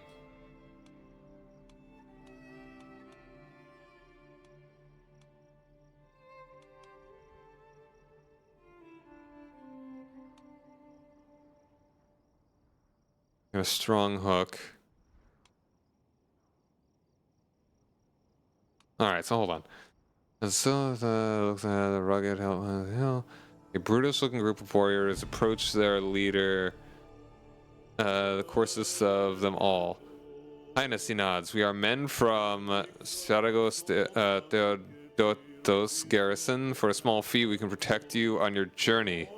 A strong hook. All right, so hold on. So looks at the rugged hill. A brutish-looking group of warriors approach their leader. The coarsest of them all. Highness, he nods. We are men from Saragos Theodotos garrison. For a small fee, we can protect you on your journey.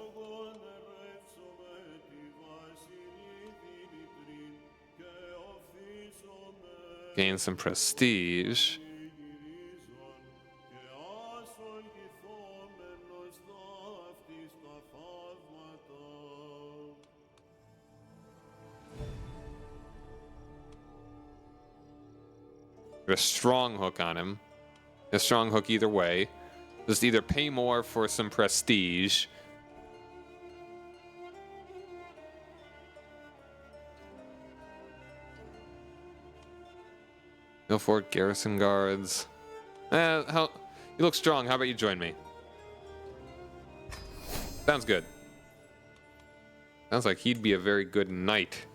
Gain some prestige. A strong hook on him. A strong hook either way. Just either pay more for some prestige. Go for it, garrison guards. You look strong. How about you join me? Sounds good. Sounds like he'd be a very good knight.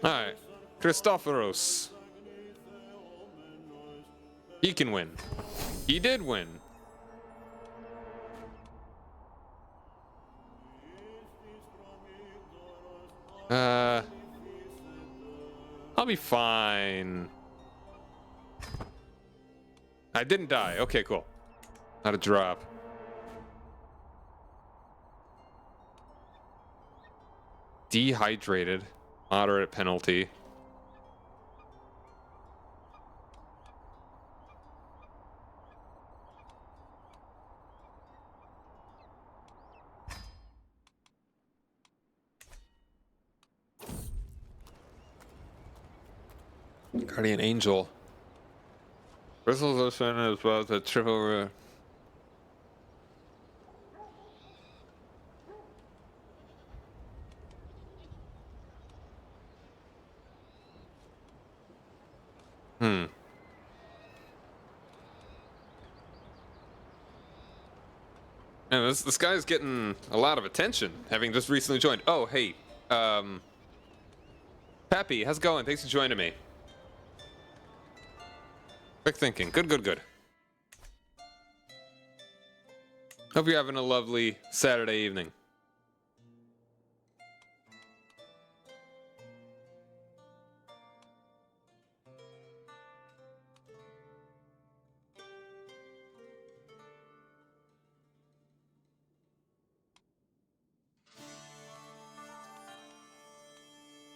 Alright, Christophoros. He can win. He did win. I'll be fine. I didn't die. Okay, cool. Not a drop. Dehydrated. Moderate penalty. Guardian Angel. Resolution is about to trip over. And this guy's getting a lot of attention, having just recently joined. Oh, hey, Pappy, how's it going? Thanks for joining me. Quick thinking. Good, good, good. Hope you're having a lovely Saturday evening.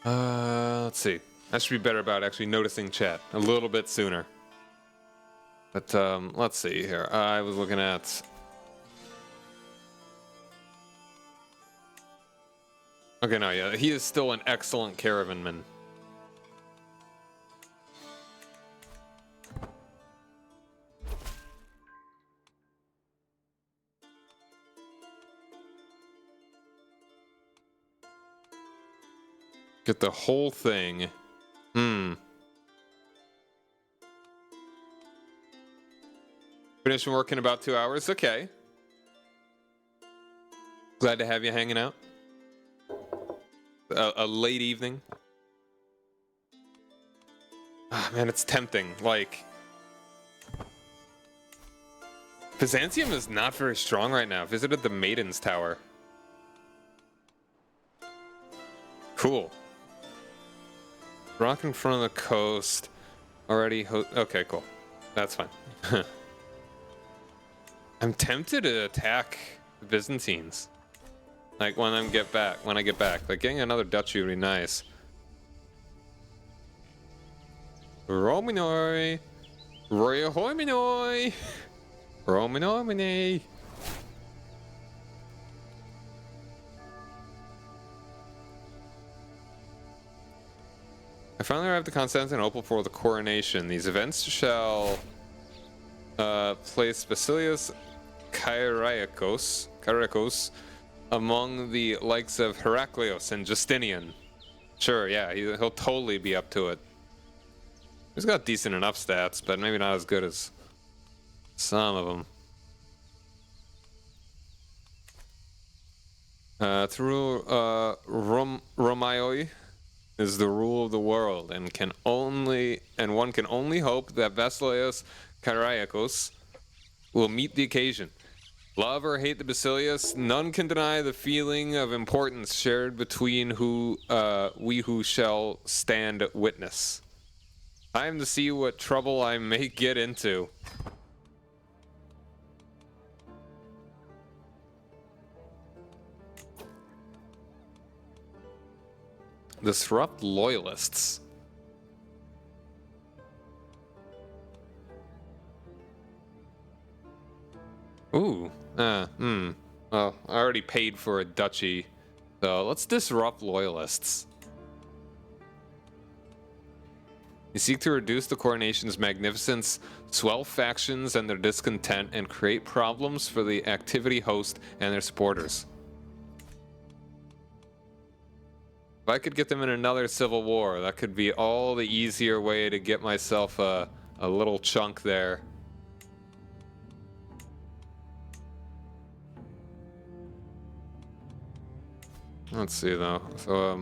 Let's see. I should be better about actually noticing chat a little bit sooner. But, let's see here. I was looking at... Okay, no, yeah, he is still an excellent caravanman. Get the whole thing. Finish work in about 2 hours. Okay. Glad to have you hanging out. A late evening. Ah, man, it's tempting. Like, Byzantium is not very strong right now. Visited the Maiden's Tower. Cool. Rock in front of the coast. Already okay, cool. That's fine. I'm tempted to attack the Byzantines. Like when I get back. Like getting another duchy would be nice. Rominoi. Roya Hominoi. Rominomini. I finally arrived at Constantinople for the coronation. These events shall place Basilius Kyriakos among the likes of Heraclius and Justinian. Sure, yeah, he'll totally be up to it. He's got decent enough stats, but maybe not as good as some of them. Through Romaioi, is the rule of the world, and one can only hope that Basileus Kyriakos will meet the occasion. Love or hate the Basilius, none can deny the feeling of importance shared between we who shall stand witness. Time to see what trouble I may get into. Disrupt loyalists. Ooh. Well, I already paid for a duchy, so let's disrupt loyalists. You seek to reduce the coronation's magnificence, swell factions and their discontent, and create problems for the activity host and their supporters. If I could get them in another civil war, that could be all the easier way to get myself a little chunk there. Let's see though. So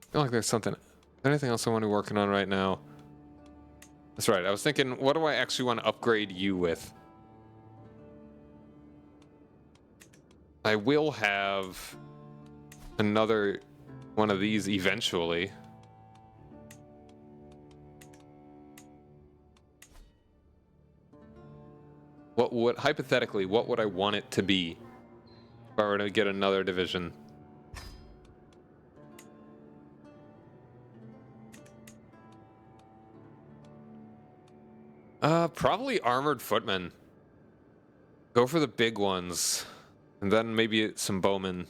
I feel like there's something. Anything else I want to be working on right now? That's right. I was thinking, what do I actually want to upgrade you with? I will have another one of these eventually. Hypothetically, what would I want it to be if I were to get another division? Probably armored footmen. Go for the big ones, and then maybe some bowmen.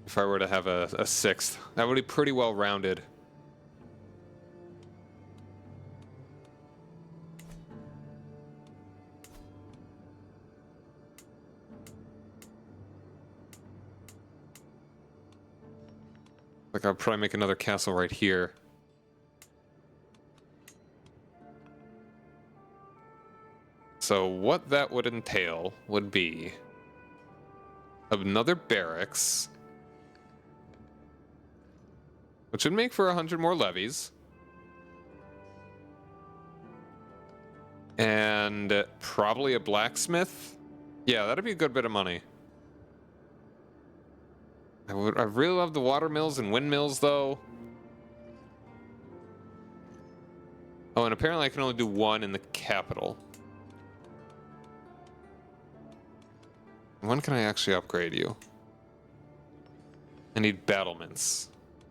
If I were to have a sixth, that would be pretty well rounded. Like I'll probably make another castle right here. So what that would entail would be another barracks, which would make for 100 more levies, and probably a blacksmith. Yeah, that'd be a good bit of money. I really love the water mills and windmills, though. Oh, and apparently I can only do one in the capital. When can I actually upgrade you? I need battlements.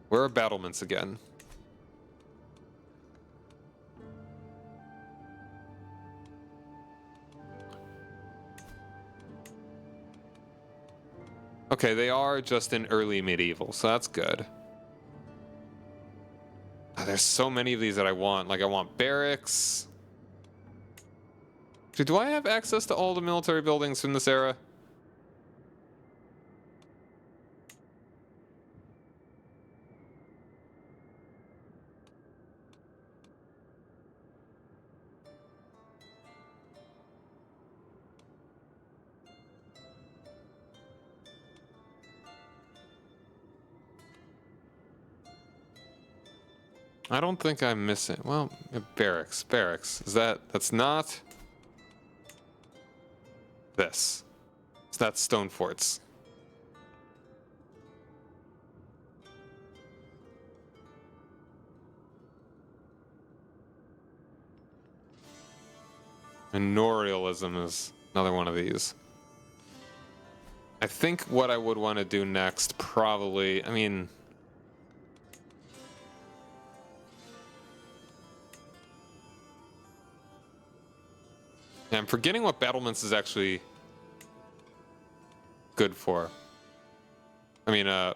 Where are battlements again? Okay, they are just in early medieval, so that's good. There's so many of these that I want. Like, I want barracks. Do I have access to all the military buildings from this era? I don't think I'm missing. Well, barracks. That's not this. It's not stone forts. Manorialism is another one of these. I think what I would want to do next, probably, I mean, I'm forgetting what battlements is actually good for. I mean,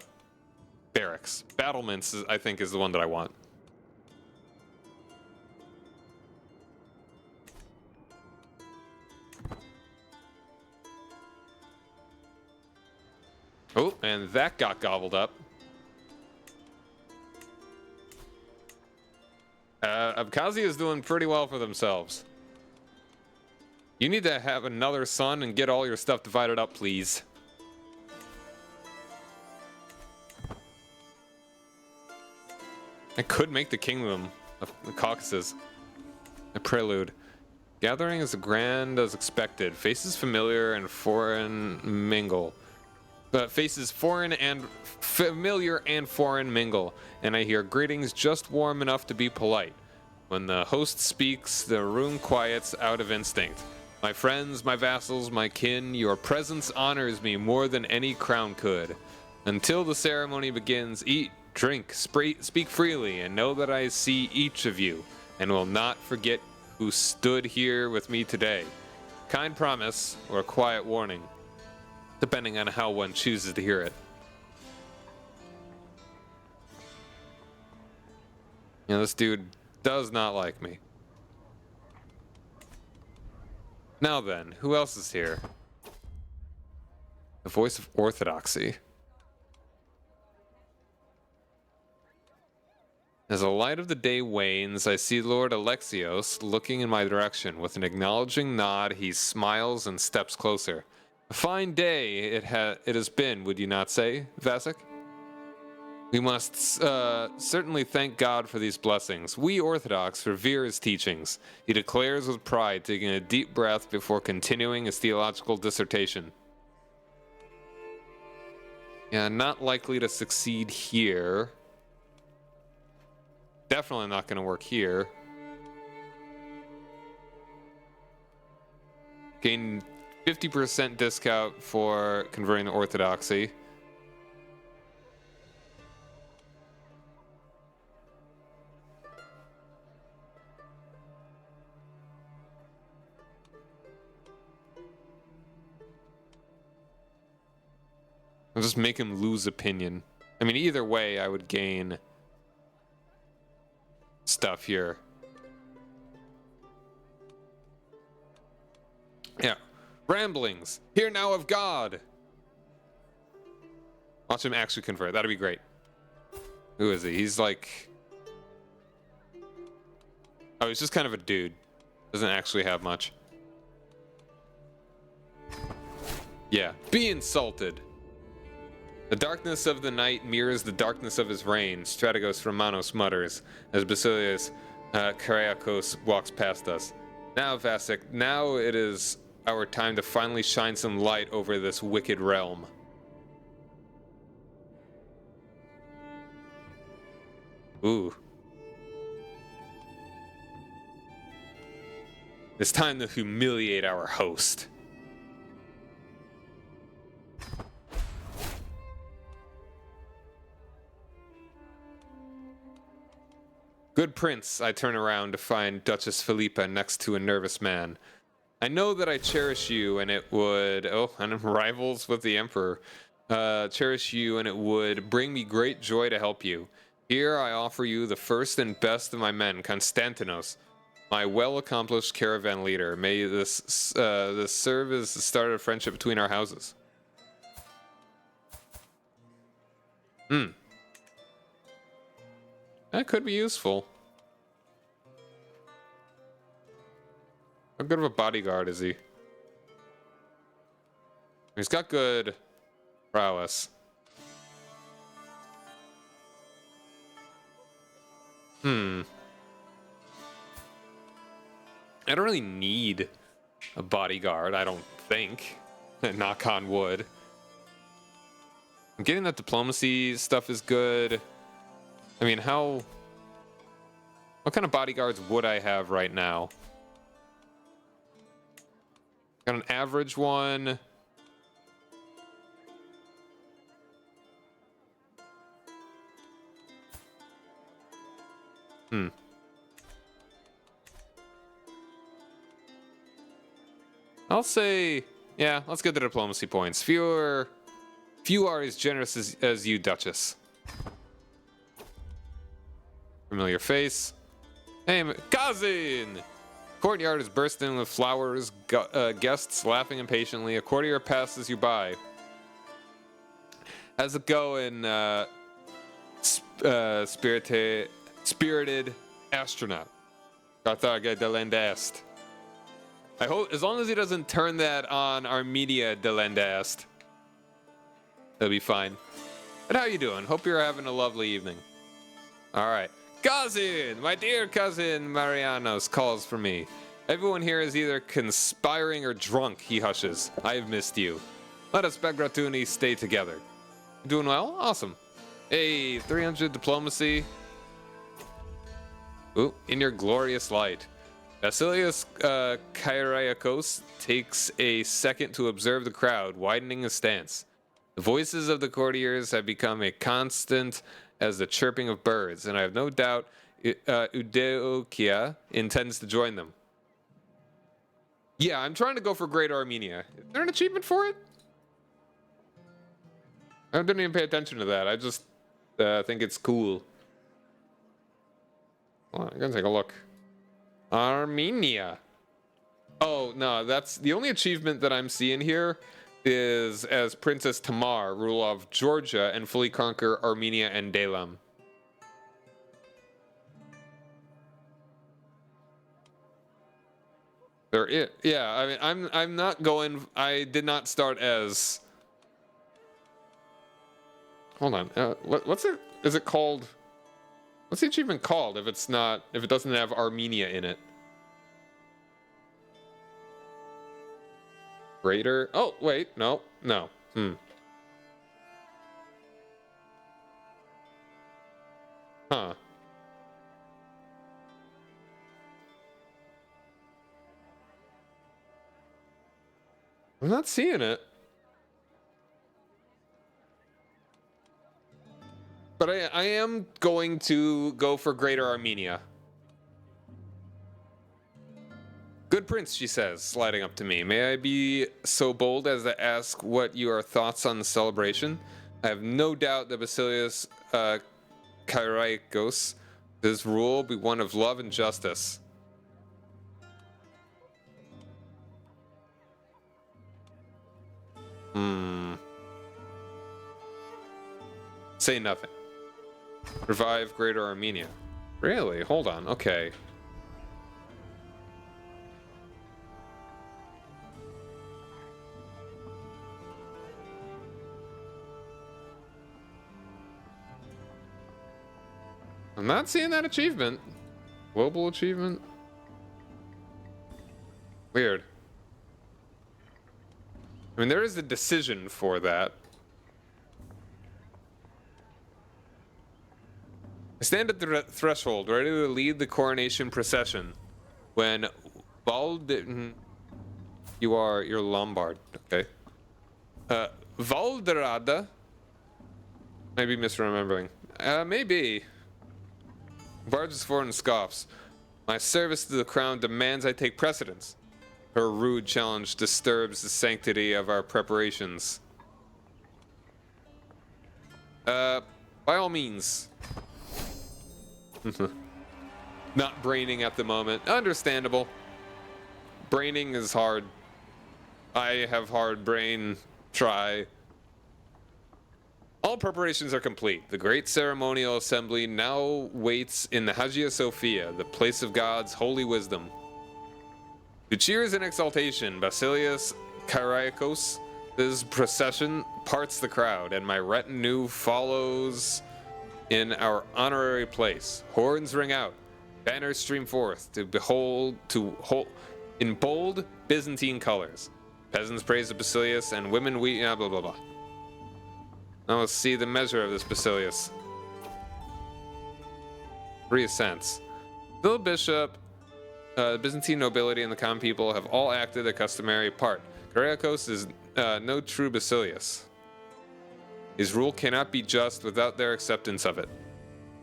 barracks. Battlements, I think, is the one that I want. Oh, and that got gobbled up. Abkhazia is doing pretty well for themselves. You need to have another son and get all your stuff divided up, please. I could make the kingdom of the Caucasus a prelude. Gathering is grand as expected. Faces familiar and foreign mingle. Faces foreign and familiar and foreign mingle. And I hear greetings just warm enough to be polite. When the host speaks, the room quiets out of instinct. My friends, my vassals, my kin, your presence honors me more than any crown could. Until the ceremony begins, eat, drink, speak freely, and know that I see each of you, and will not forget who stood here with me today. Kind promise, or quiet warning, depending on how one chooses to hear it. You know, this dude does not like me. Now then, who else is here? The voice of orthodoxy. As the light of the day wanes, I see Lord Alexios looking in my direction. With an acknowledging nod, he smiles and steps closer. A fine day it has been, would you not say, Vasek? We must certainly thank God for these blessings. We Orthodox revere his teachings. He declares with pride, taking a deep breath before continuing his theological dissertation. Yeah, not likely to succeed here. Definitely not going to work here. Gain 50% discount for converting to Orthodoxy. I'll just make him lose opinion. I mean, either way, I would gain stuff here. Yeah. Ramblings. Hear now of God. Watch him actually convert. That'd be great. Who is he? He's like... Oh, he's just kind of a dude. Doesn't actually have much. Yeah. Be insulted. The darkness of the night mirrors the darkness of his reign, Strategos Romanos mutters, as Basilius Kyriakos walks past us. Now, Vasek, now it is our time to finally shine some light over this wicked realm. Ooh. It's time to humiliate our host. Good prince, I turn around to find Duchess Philippa next to a nervous man. I know that I cherish you and it would... Oh, and rivals with the emperor. Cherish you and it would bring me great joy to help you. Here I offer you the first and best of my men, Konstantinos, my well-accomplished caravan leader. May this serve as the start of friendship between our houses. That could be useful. How good of a bodyguard is he? He's got good prowess. I don't really need a bodyguard, I don't think. Knock on wood. I'm getting that diplomacy stuff is good. I mean, what kind of bodyguards would I have right now? Got an average one. I'll say, yeah, let's get the diplomacy points. Few are as generous as you, Duchess. Familiar face. Hey, Kazin! Courtyard is bursting with flowers, guests laughing impatiently. A courtier passes you by. How's it going, spirited astronaut? Carthago de Landast. I hope, as long as he doesn't turn that on Armenia de Landast, it'll be fine. But how you doing? Hope you're having a lovely evening. All right. Cousin, my dear cousin Marianos calls for me. Everyone here is either conspiring or drunk, he hushes. I have missed you. Let us Begratuni stay together. Doing well? Awesome. Hey, 300 diplomacy. Ooh, in your glorious light. Basilius Kyriakos takes a second to observe the crowd, widening his stance. The voices of the courtiers have become a constant as the chirping of birds, and I have no doubt Eudokia intends to join them. Yeah, I'm trying to go for Great Armenia. Is there an achievement for it? I didn't even pay attention to that. I just think it's cool. Hold on, I'm gonna take a look. Armenia. Oh, no, that's the only achievement that I'm seeing here is as Princess Tamar, rule of Georgia, and fully conquer Armenia and Dalam. They're it. Yeah, I mean, I'm not going. I did not start as. Hold on. What's it? Is it called? What's the achievement called if it's not? If it doesn't have Armenia in it? Greater. Oh wait, no. Huh. I'm not seeing it. But I am going to go for Greater Armenia. Good prince, she says, sliding up to me. May I be so bold as to ask what your thoughts on the celebration? I have no doubt that Basilius Kyriakos, his rule be one of love and justice. Say nothing. Revive Greater Armenia. Really? Hold on. Okay. I'm not seeing that achievement. Global achievement. Weird. I mean, there is a decision for that. I stand at the threshold, ready to lead the coronation procession, when you're Lombard, okay? Valderrada, maybe misremembering. Maybe. Barges forward and scoffs. My service to the crown demands I take precedence. Her rude challenge disturbs the sanctity of our preparations. By all means. Not braining at the moment. Understandable. Braining is hard. I have hard brain. Try. All preparations are complete. The great ceremonial assembly now waits in the Hagia Sophia, the place of God's holy wisdom. To cheers and exaltation, Basilius Kyriakos, this procession parts the crowd, and my retinue follows in our honorary place. Horns ring out, banners stream forth in bold Byzantine colors. Peasants praise the Basilius, and women weep. Blah blah blah. Now let's see the measure of this Basilius. 3 ascents. The bishop, the Byzantine nobility, and the common people have all acted their customary part. Kyriakos is no true Basilius. His rule cannot be just without their acceptance of it.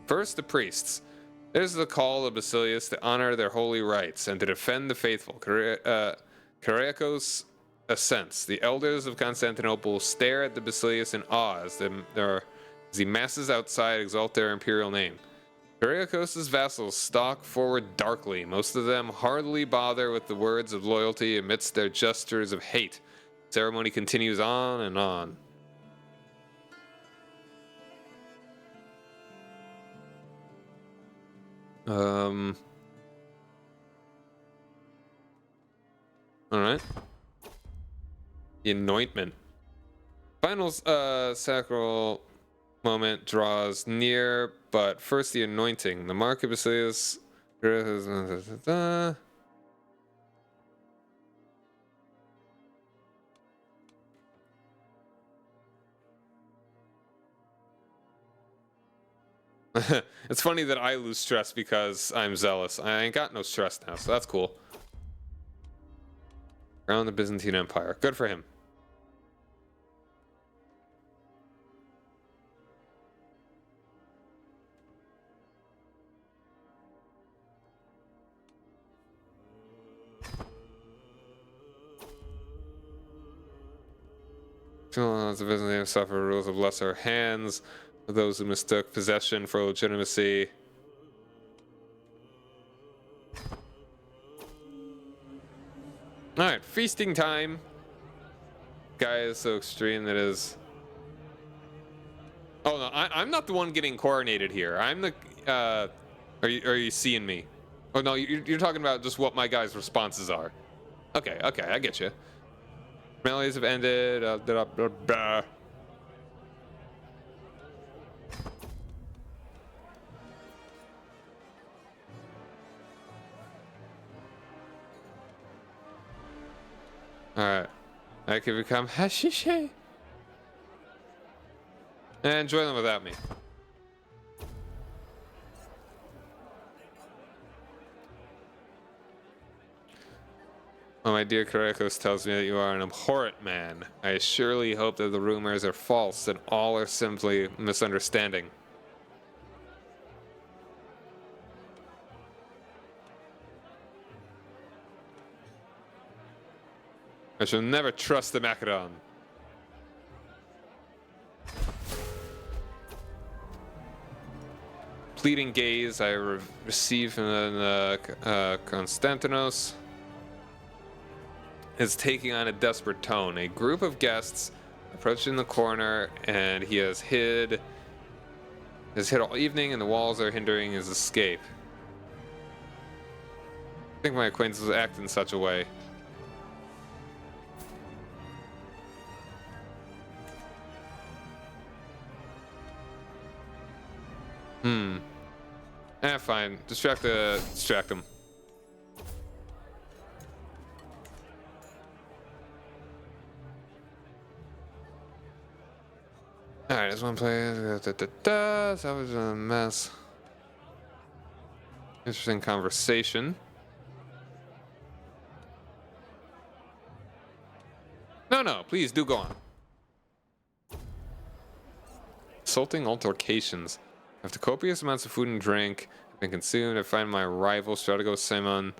First, the priests. There's the call of Basilius to honor their holy rites and to defend the faithful. Kyriakos assents. The elders of Constantinople stare at the Basilius in awe as he masses outside exalt their imperial name. Kyriakos' vassals stalk forward darkly. Most of them hardly bother with the words of loyalty amidst their gestures of hate. The ceremony continues on and on. All right. The anointment. Final sacral moment draws near, but first the anointing. The mark of Basilius. It's funny that I lose stress because I'm zealous. I ain't got no stress now, so that's cool. Around the Byzantine Empire. Good for him. The Byzantine suffer rules of lesser hands of those who mistook possession for legitimacy. Alright, feasting time. Guy is so extreme that is. Oh no, I'm not the one getting coronated here. I'm the. Are you seeing me? Oh no, you're talking about just what my guy's responses are. Okay, I get you. Melodies have ended. Alright. I can become hashishi. And join them without me. Oh, my dear Karekos tells me that you are an abhorrent man. I surely hope that the rumors are false and all are simply misunderstanding. I shall never trust the Macedon. Pleading gaze I receive from Konstantinos is taking on a desperate tone. A group of guests approach in the corner, and he has hid all evening, and the walls are hindering his escape. I think my acquaintances act in such a way. Fine. Distract him. Alright, this one play. That was a mess. Interesting conversation. No, please do go on. Insulting altercations. After copious amounts of food and drink have been consumed, I find my rival Stratigo Simeon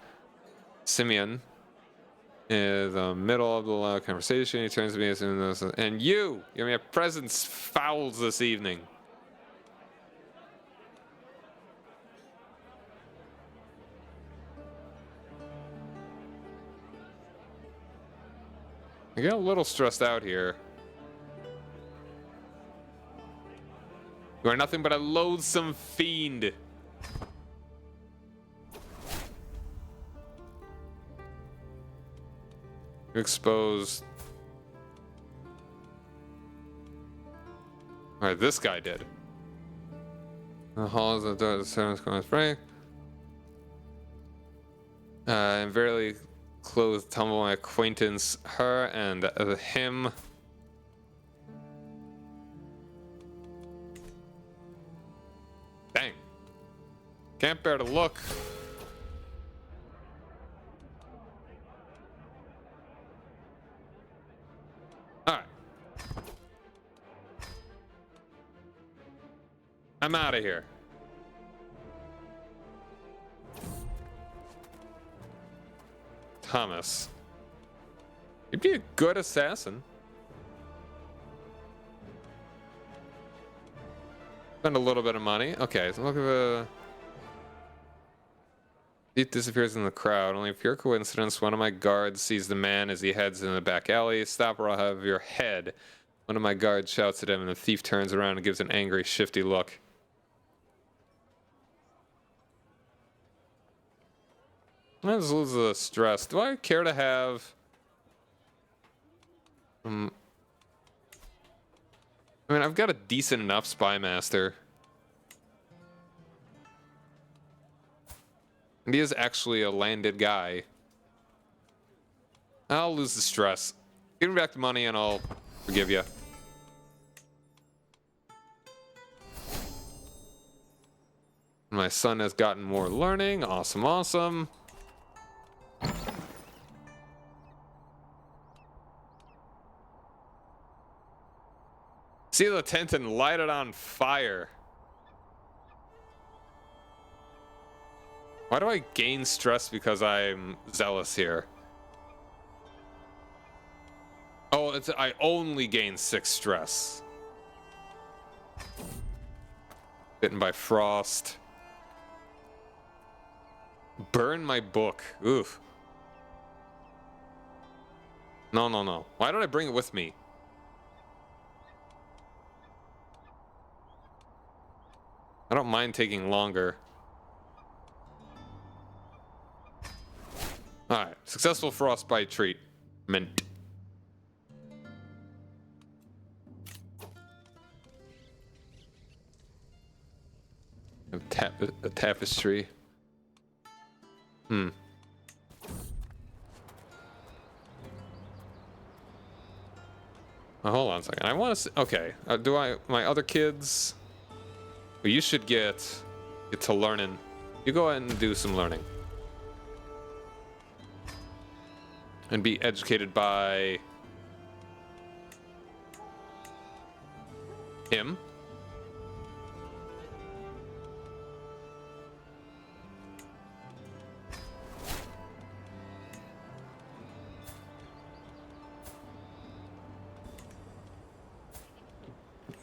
in the middle of the loud conversation. He turns to me and says, "And you! Your mere presence fouls this evening." I get a little stressed out here. You are nothing but a loathsome fiend. You exposed. Alright, this guy did. The halls of the seventh corner break. And verily clothed tumble my acquaintance, her and him. Dang. Can't bear to look. Alright. I'm out of here. Thomas. You'd be a good assassin. Spend a little bit of money. Okay, so look at the. He disappears in the crowd. Only pure coincidence. One of my guards sees the man as he heads in the back alley. "Stop or I'll have your head." One of my guards shouts at him, and the thief turns around and gives an angry, shifty look. Let's lose the stress. Do I care to have I mean, I've got a decent enough spy master. And he is actually a landed guy. I'll lose the stress. Give me back the money and I'll forgive you. My son has gotten more learning. Awesome, awesome. See the tent and light it on fire. Why do I gain stress because I'm zealous here? Oh, I only gain 6 stress. Bitten by frost. Burn my book. Oof. No, no, no. Why don't I bring it with me? I don't mind taking longer. Alright. Successful frostbite treatment. A tapestry. Oh, hold on a second. I want to. Okay. Do I? My other kids. Well, you should get to learning. You go ahead and do some learning. And be educated by him.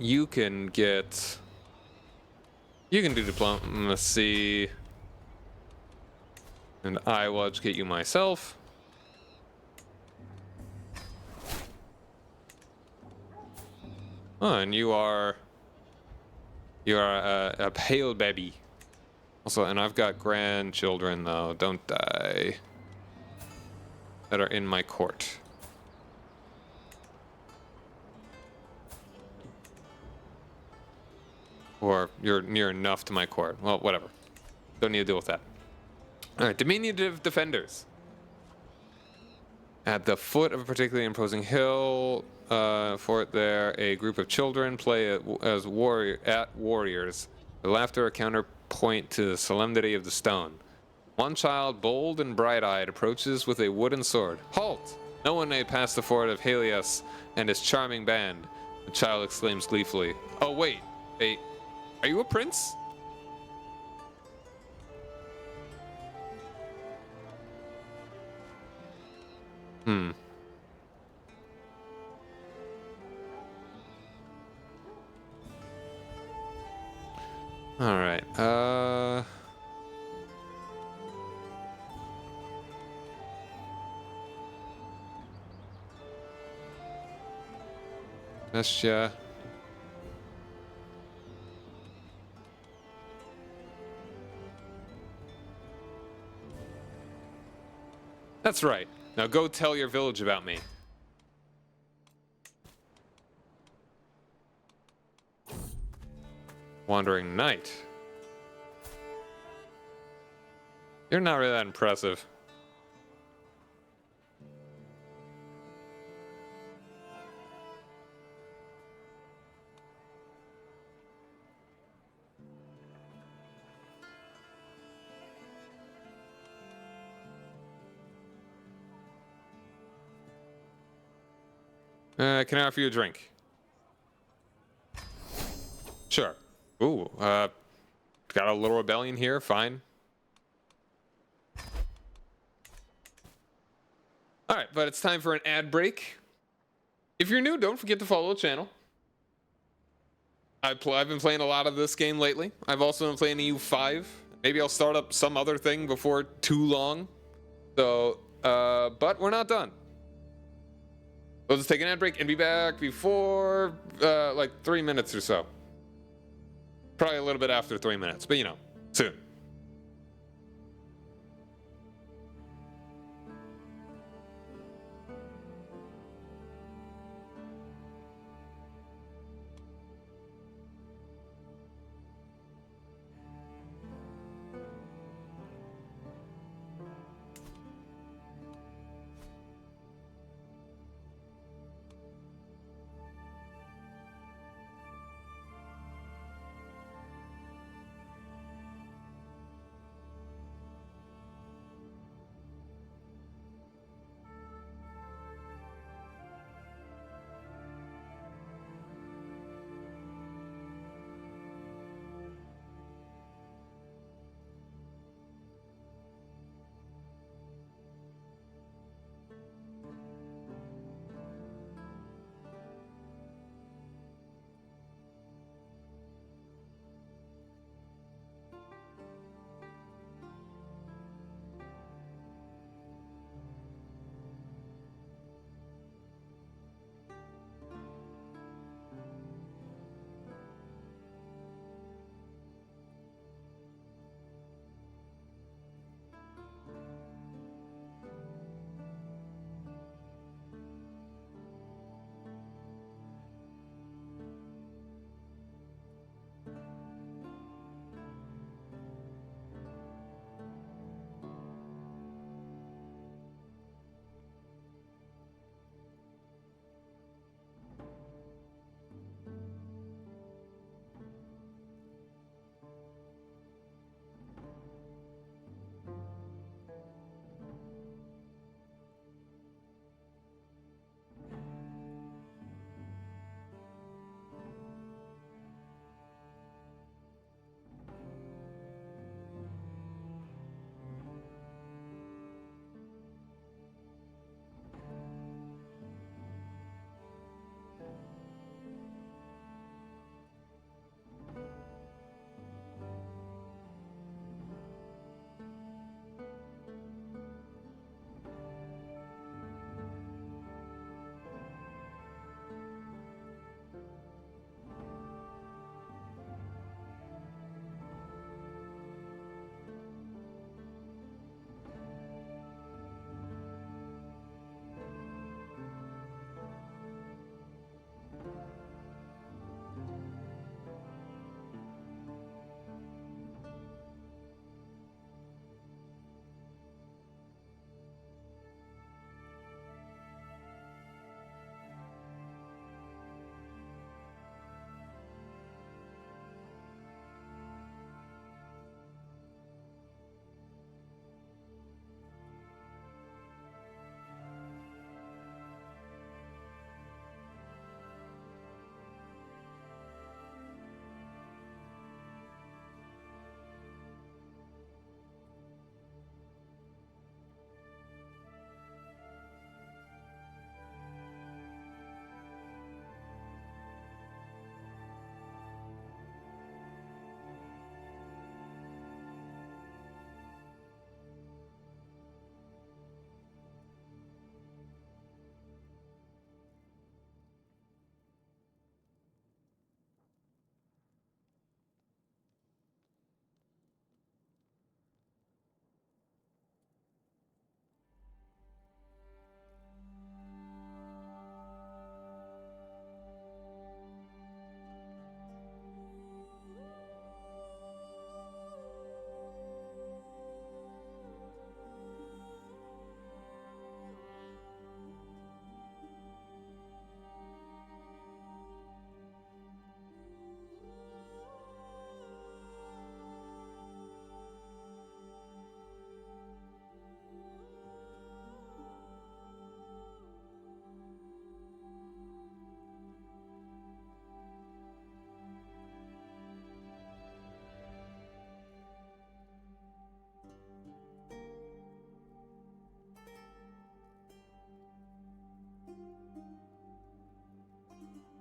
You can do diplomacy, and I will educate you myself. Oh, and you are a pale baby. Also, and I've got grandchildren though, don't I? That are in my court. Or you're near enough to my court. Well, whatever. Don't need to deal with that. Alright, diminutive defenders. At the foot of a particularly imposing hill, fort there, a group of children play as warriors. The laughter a counterpoint to the solemnity of the stone. One child, bold and bright-eyed, approaches with a wooden sword. Halt! No one may pass the fort of Helios and his charming band. The child exclaims gleefully. Oh wait, are you a prince? All right. Mestia. That's right. Now go tell your village about me. Wandering Knight. You're not really that impressive. Can I offer you a drink? Sure. Ooh, got a little rebellion here, fine. Alright, but it's time for an ad break. If you're new, don't forget to follow the channel. I've been playing a lot of this game lately. I've also been playing EU5. Maybe I'll start up some other thing before too long. So, but we're not done. We'll just take an ad break and be back before, like 3 minutes or so. Probably a little bit after 3 minutes, but you know, soon.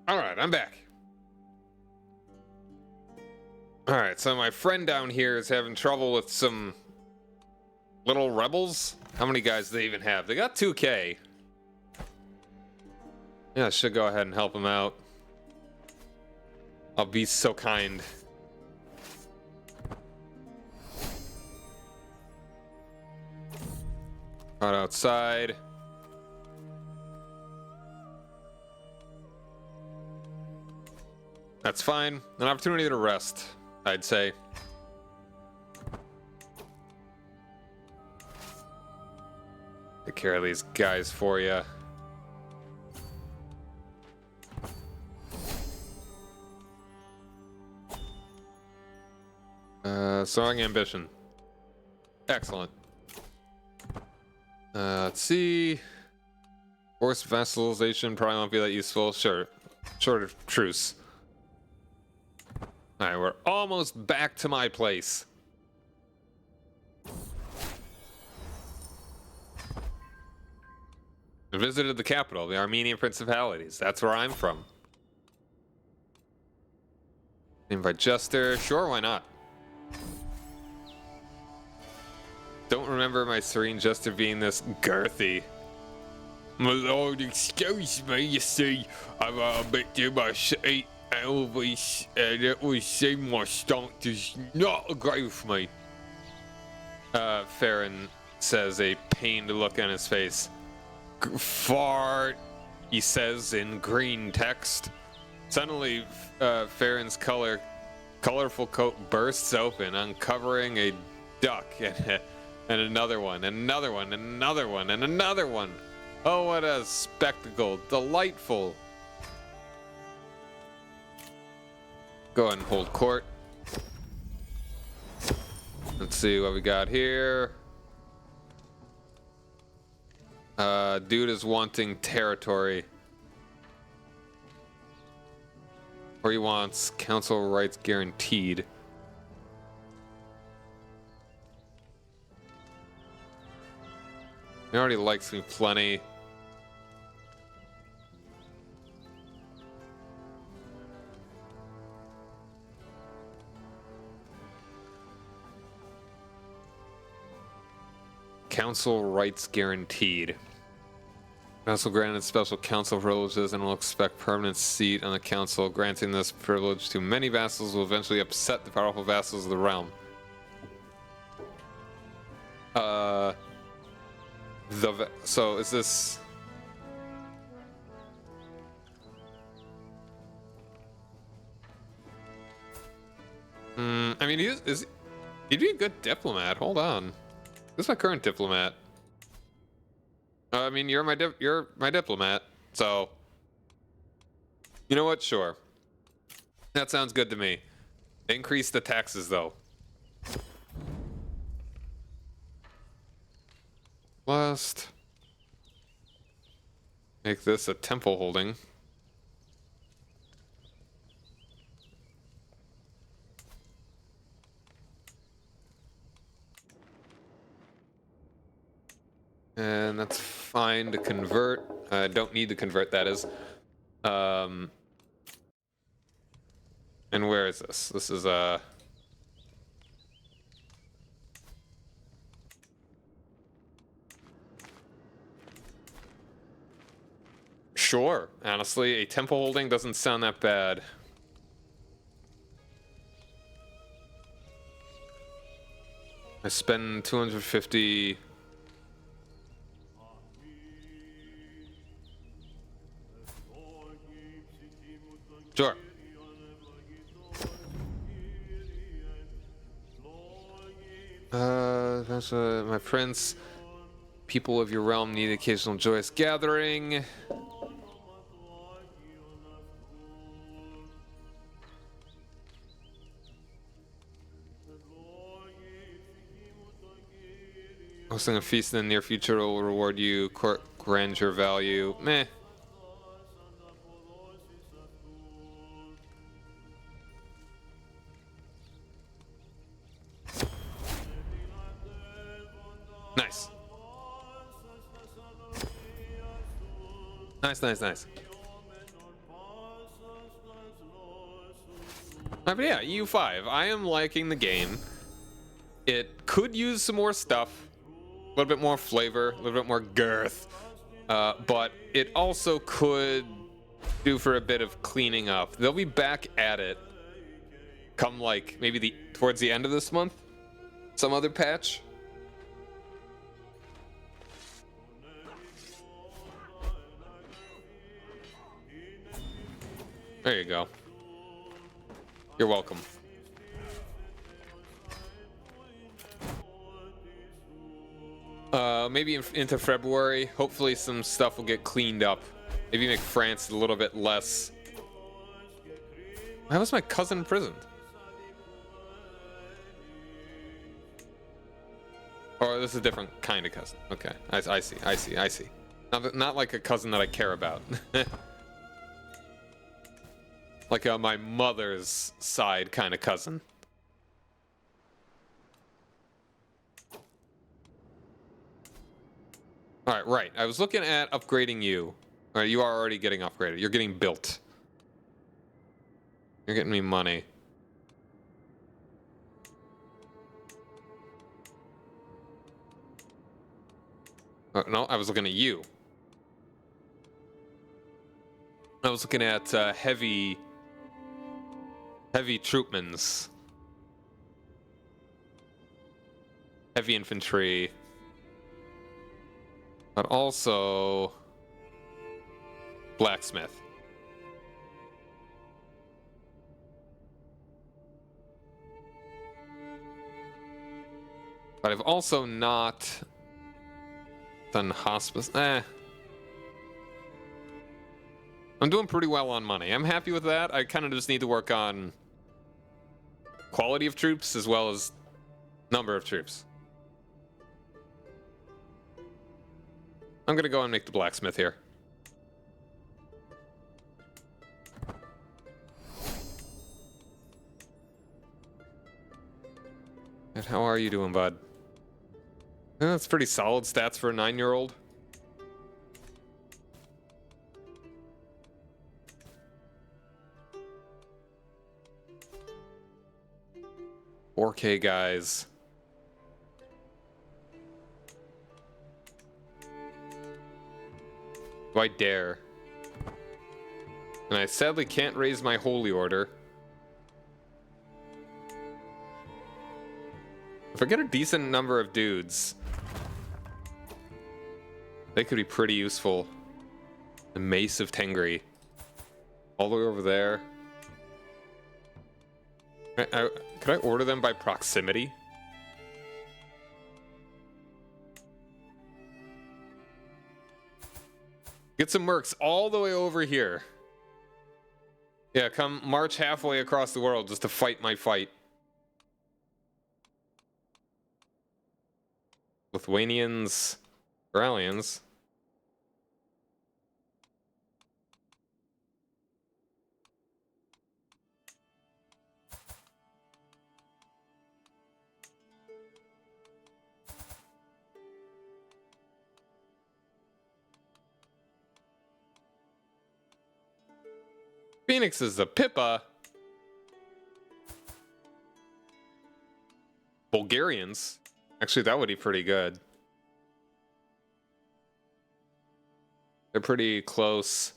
Alright, I'm back. Alright, so my friend down here is having trouble with some little rebels. How many guys do they even have? They got 2K. Yeah, I should go ahead and help him out. I'll be so kind. Out outside. That's fine. An opportunity to rest, I'd say. Take care of these guys for you. Soaring ambition. Excellent. Let's see. Forced vassalization probably won't be that useful. Sure. Short of truce. Alright, we're almost back to my place. I visited the capital, the Armenian Principalities. That's where I'm from. Invite Jester. Sure, why not? Don't remember my serene Jester being this girthy. My lord, excuse me, you see, I'm a bit too much to eat Elvis, and it would seem my stomach does not agree with me. Farron says, a pained look on his face. Fart, he says in green text. Suddenly, Farron's colorful coat bursts open, uncovering a duck and another one, and another one, and another one, and another one. Oh, what a spectacle. Delightful. Go ahead and hold court. Let's see what we got here. Dude is wanting territory. Or he wants council rights guaranteed. He already likes me plenty. Council rights guaranteed. Council granted special council privileges and will expect permanent seat on the council. Granting this privilege to many vassals will eventually upset the powerful vassals of the realm. So is this? I mean, he'd be a good diplomat. Hold on. This is my current diplomat. I mean, you're my diplomat, so you know what? Sure, that sounds good to me. Increase the taxes, though. Last, make this a temple holding. And that's fine to convert. I don't need to convert, that is. And where is this? This is sure. Honestly, a temple holding doesn't sound that bad. I spend 250. Sure. That's my prince. People of your realm need occasional joyous gathering. Hosting a feast in the near future will reward you court grandeur value. Meh. Nice. Nice, nice, nice. But yeah, EU5. I am liking the game. It could use some more stuff, a little bit more flavor, a little bit more girth, but it also could do for a bit of cleaning up. They'll be back at it come like maybe towards the end of this month, some other patch. There you go. You're welcome. Maybe into February, hopefully some stuff will get cleaned up. Maybe make France a little bit less. Why was my cousin imprisoned? Or this is a different kind of cousin. Okay, I see. Not like a cousin that I care about. Like my mother's side kind of cousin. All right, right. I was looking at upgrading you. All right, you are already getting upgraded. You're getting built. You're getting me money. Oh, no, I was looking at you. I was looking at heavy troopmans. Heavy infantry. But also blacksmith. But I've also not done hospice. I'm doing pretty well on money. I'm happy with that. I kind of just need to work on quality of troops as well as number of troops. I'm gonna go and make the blacksmith here. And how are you doing, bud? That's pretty solid stats for a 9-year-old. $4K guys. Do I dare? And I sadly can't raise my holy order. If I get a decent number of dudes, they could be pretty useful. The Mace of Tengri. All the way over there. Could I order them by proximity? Get some mercs all the way over here. Yeah, come march halfway across the world just to fight my fight. Lithuanians, Iranians. Phoenix is the Pippa. Bulgarians. Actually, that would be pretty good. They're pretty close.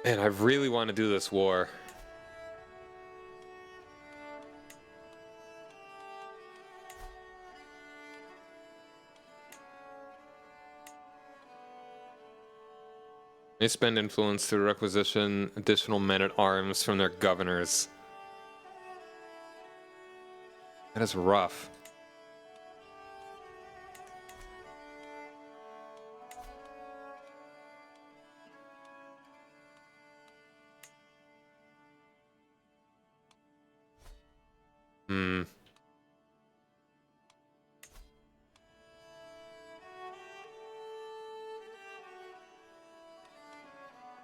Man, I really want to do this war. They spend influence to requisition additional men-at-arms from their governors. That is rough.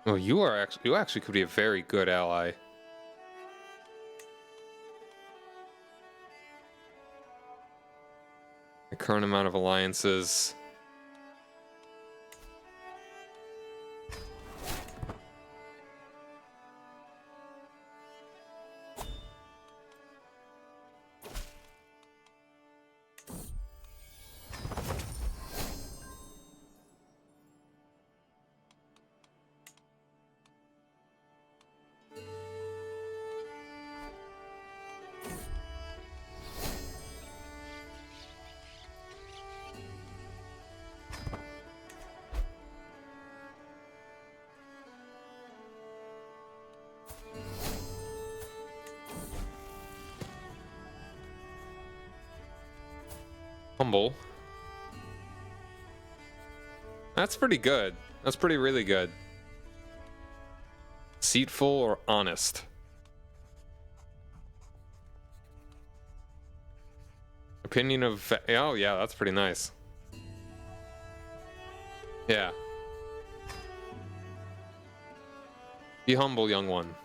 Oh, you actually could be a very good ally. The current amount of alliances. Humble. That's pretty good. That's pretty really good. Deceitful or honest? Opinion of... Oh, yeah, that's pretty nice. Yeah. Be humble, young one.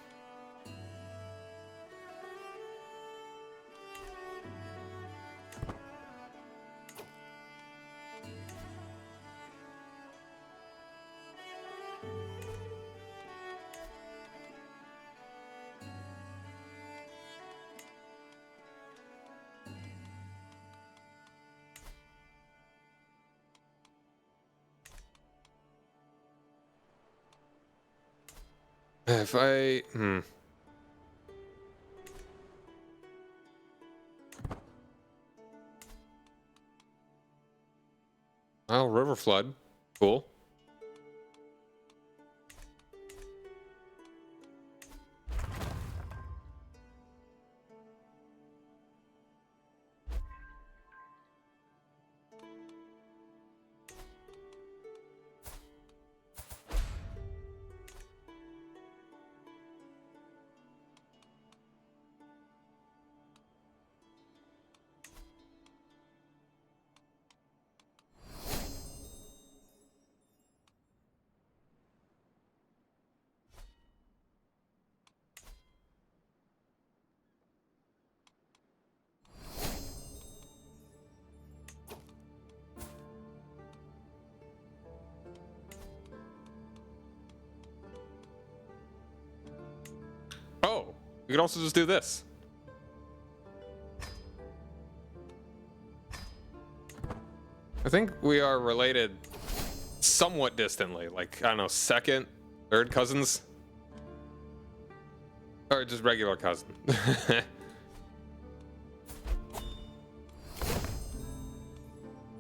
If I... Oh, river flood. Cool. Oh, we could also just do this. I think we are related somewhat distantly, like, I don't know, second, third cousins? Or just regular cousin.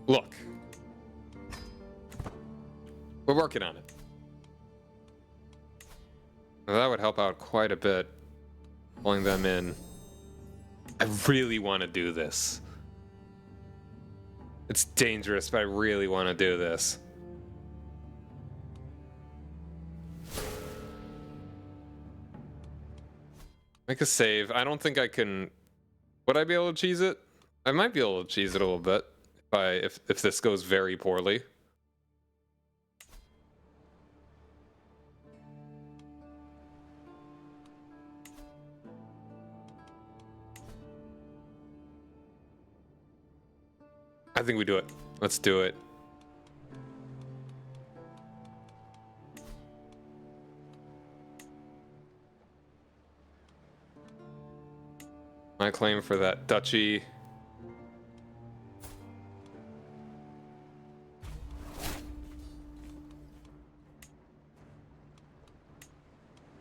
Look. We're working on it. Well, that would help out quite a bit, pulling them in. I really want to do this. It's dangerous, but I really want to do this. Make a save. I don't think I can... Would I be able to cheese it? I might be able to cheese it a little bit if this goes very poorly. I think we do it. Let's do it. My claim for that duchy.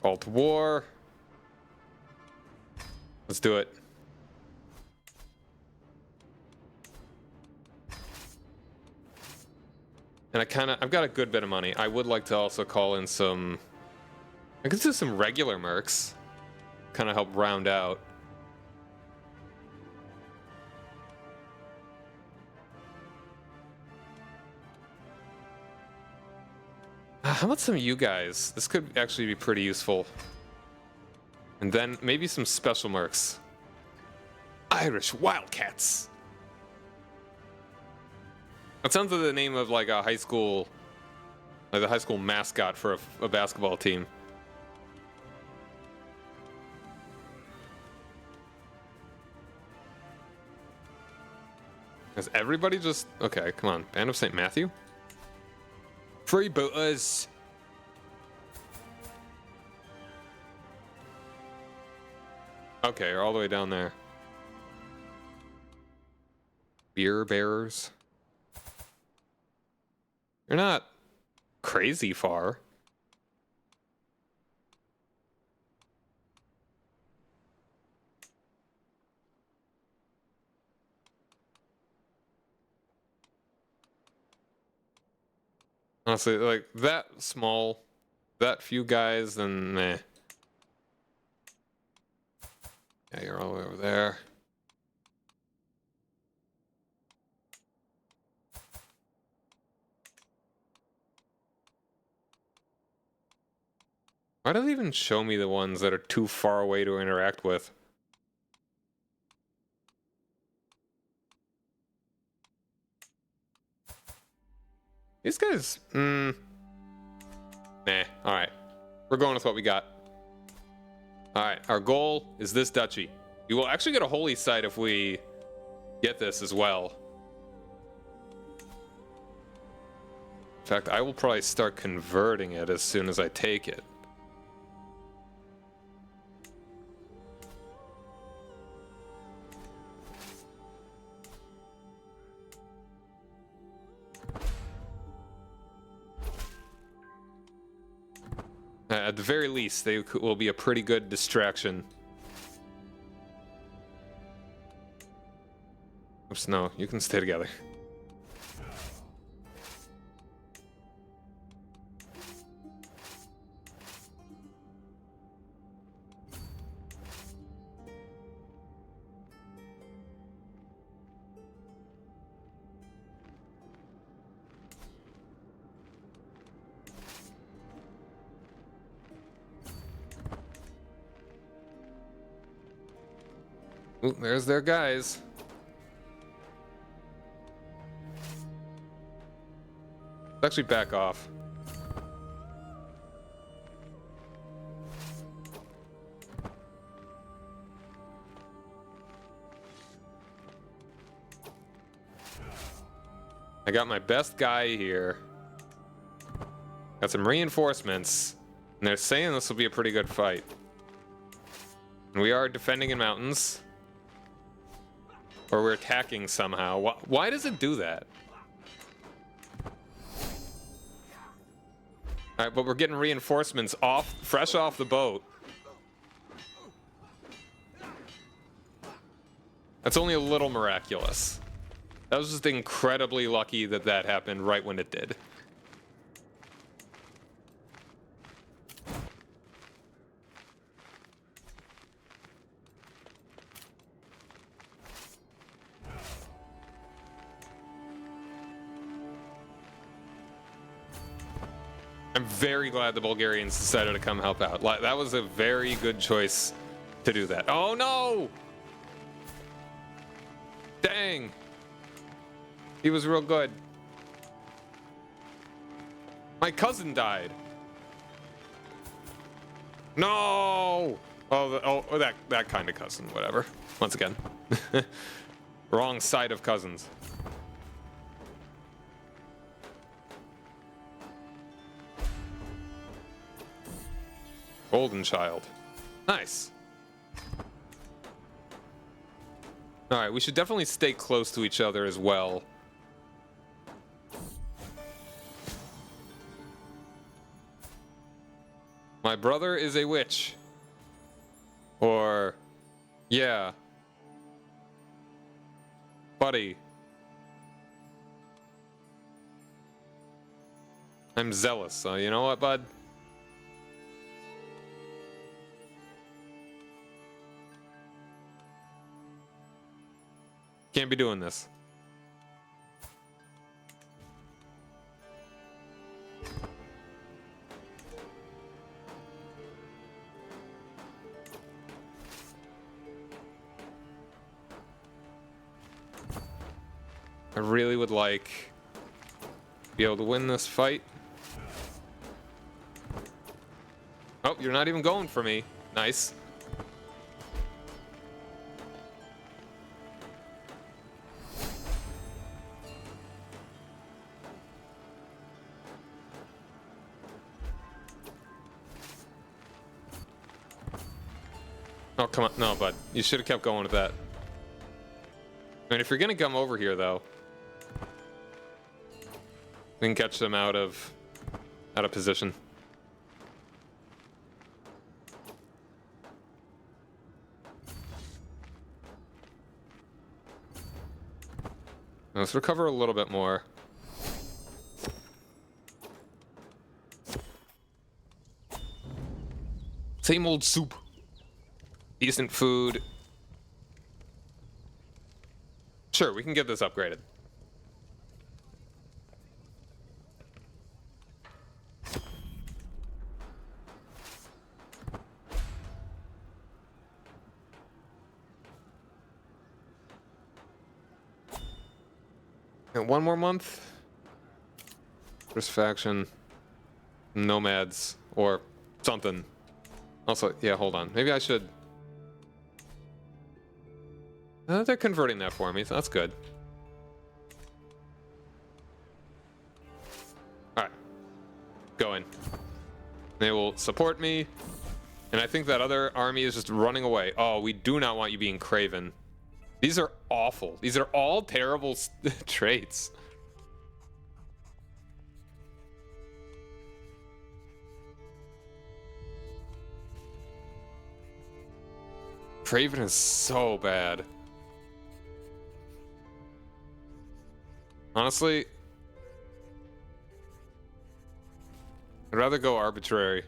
Call to war. Let's do it. And I've got a good bit of money. I would like to also call in some, I could do some regular mercs. Kind of help round out. How about some of you guys? This could actually be pretty useful. And then maybe some special mercs. Irish Wildcats. That sounds like the name of like a high school, like the high school mascot for a basketball team. Is everybody just... Okay, come on. Band of St. Matthew? Freebooters. Okay, you're all the way down there. Beer bearers. You're not crazy far. Honestly, like that small, that few guys, then meh. Yeah, you're all the way over there. Why do they even show me the ones that are too far away to interact with? These guys, nah, alright. We're going with what we got. Alright, our goal is this duchy. We will actually get a holy site if we get this as well. In fact, I will probably start converting it as soon as I take it. At the very least, they will be a pretty good distraction. Oops, no, you can stay together. Ooh, there's their guys. Let's actually back off. I got my best guy here. Got some reinforcements. And they're saying this will be a pretty good fight. And we are defending in mountains. Or we're attacking somehow. Why does it do that? Alright, but we're getting reinforcements fresh off the boat. That's only a little miraculous. That was just incredibly lucky that that happened right when it did. I'm very glad the Bulgarians decided to come help out. That was a very good choice to do that. Oh no! Dang! He was real good. My cousin died. No! Oh, that kind of cousin, whatever. Once again. Wrong side of cousins. Golden child. Nice. Alright, we should definitely stay close to each other as well. My brother is a witch. Or... yeah. Buddy. I'm zealous, so you know what, bud? Can't be doing this. I really would like to be able to win this fight. Oh, you're not even going for me. Nice. Oh, come on. No, bud. You should have kept going with that. I mean, if you're going to come over here, though, we can catch them out of position. Let's recover a little bit more. Same old soup. Decent food. Sure, we can get this upgraded. And one more month. First faction. Nomads. Or something. Also, yeah, hold on. Maybe I should... they're converting that for me, so that's good. Alright. Going. They will support me. And I think that other army is just running away. Oh, we do not want you being craven. These are awful. These are all terrible traits. Craven is so bad. Honestly, I'd rather go arbitrary.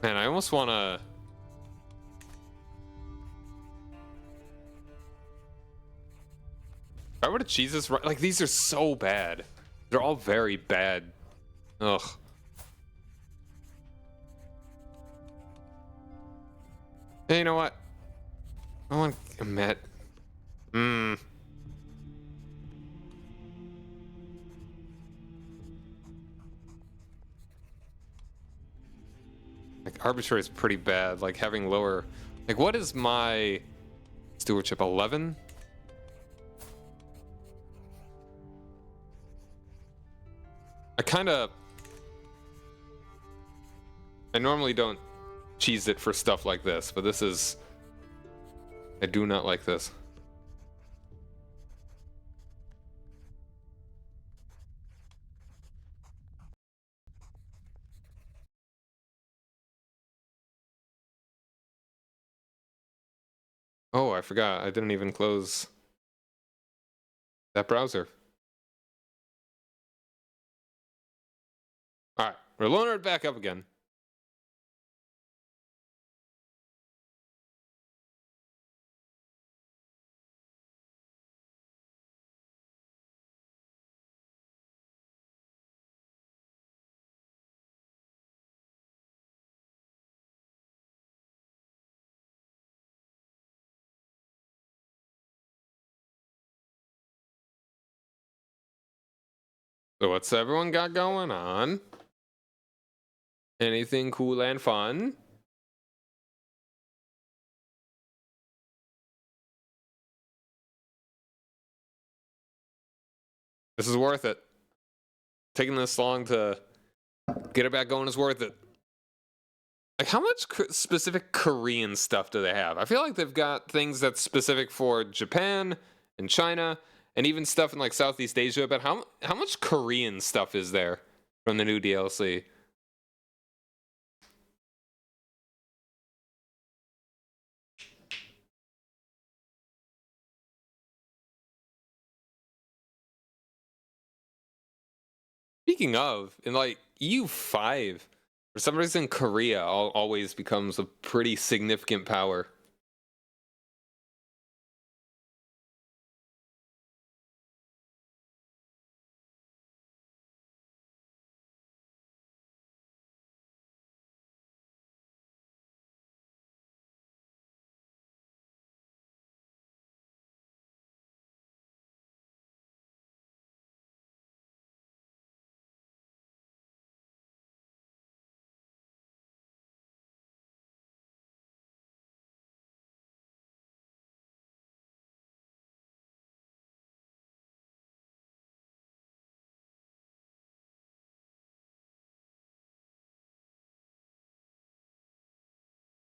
Man, I almost want to... If I were to cheese this right... Like, these are so bad. They're all very bad. Ugh. Hey, you know what? I want a Met. Like, arbitrary is pretty bad. Like, having lower... Like, what is my stewardship? 11? I kind of... I normally don't cheese it for stuff like this, but this is... I do not like this. Oh, I forgot. I didn't even close that browser. Alright, we're loading it back up again. So what's everyone got going on? Anything cool and fun? This is worth it. Taking this long to get it back going is worth it. Like, how much specific Korean stuff do they have? I feel like they've got things that's specific for Japan and China and even stuff in like Southeast Asia, but how much Korean stuff is there from the new DLC? Speaking of, in like EU5, for some reason Korea always becomes a pretty significant power.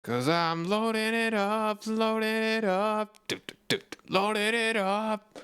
Cause I'm loading it up, loading it up, loading it up.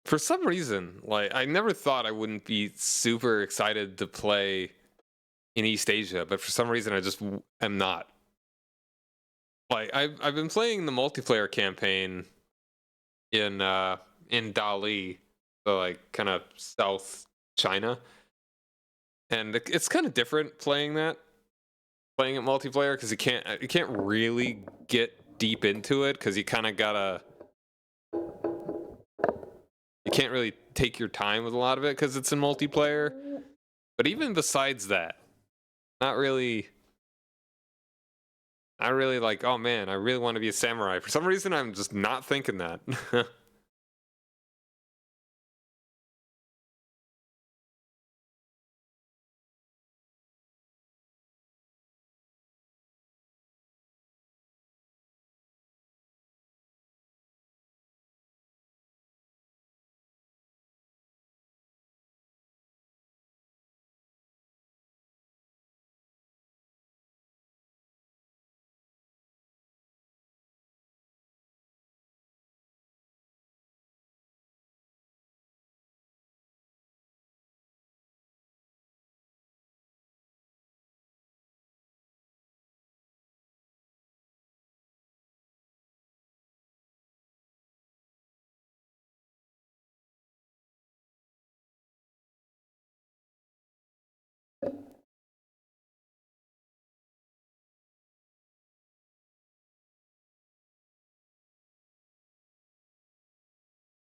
for some reason, like, I never thought I wouldn't be super excited to play in East Asia, but for some reason I just am not. Like, I've been playing the multiplayer campaign in Dali, so like kind of South China, and it's kind of different playing it multiplayer because you can't really get deep into it because you kind of gotta you can't really take your time with a lot of it because it's in multiplayer. But even besides that, not really like, oh man, I really want to be a samurai. For some reason, I'm just not thinking that.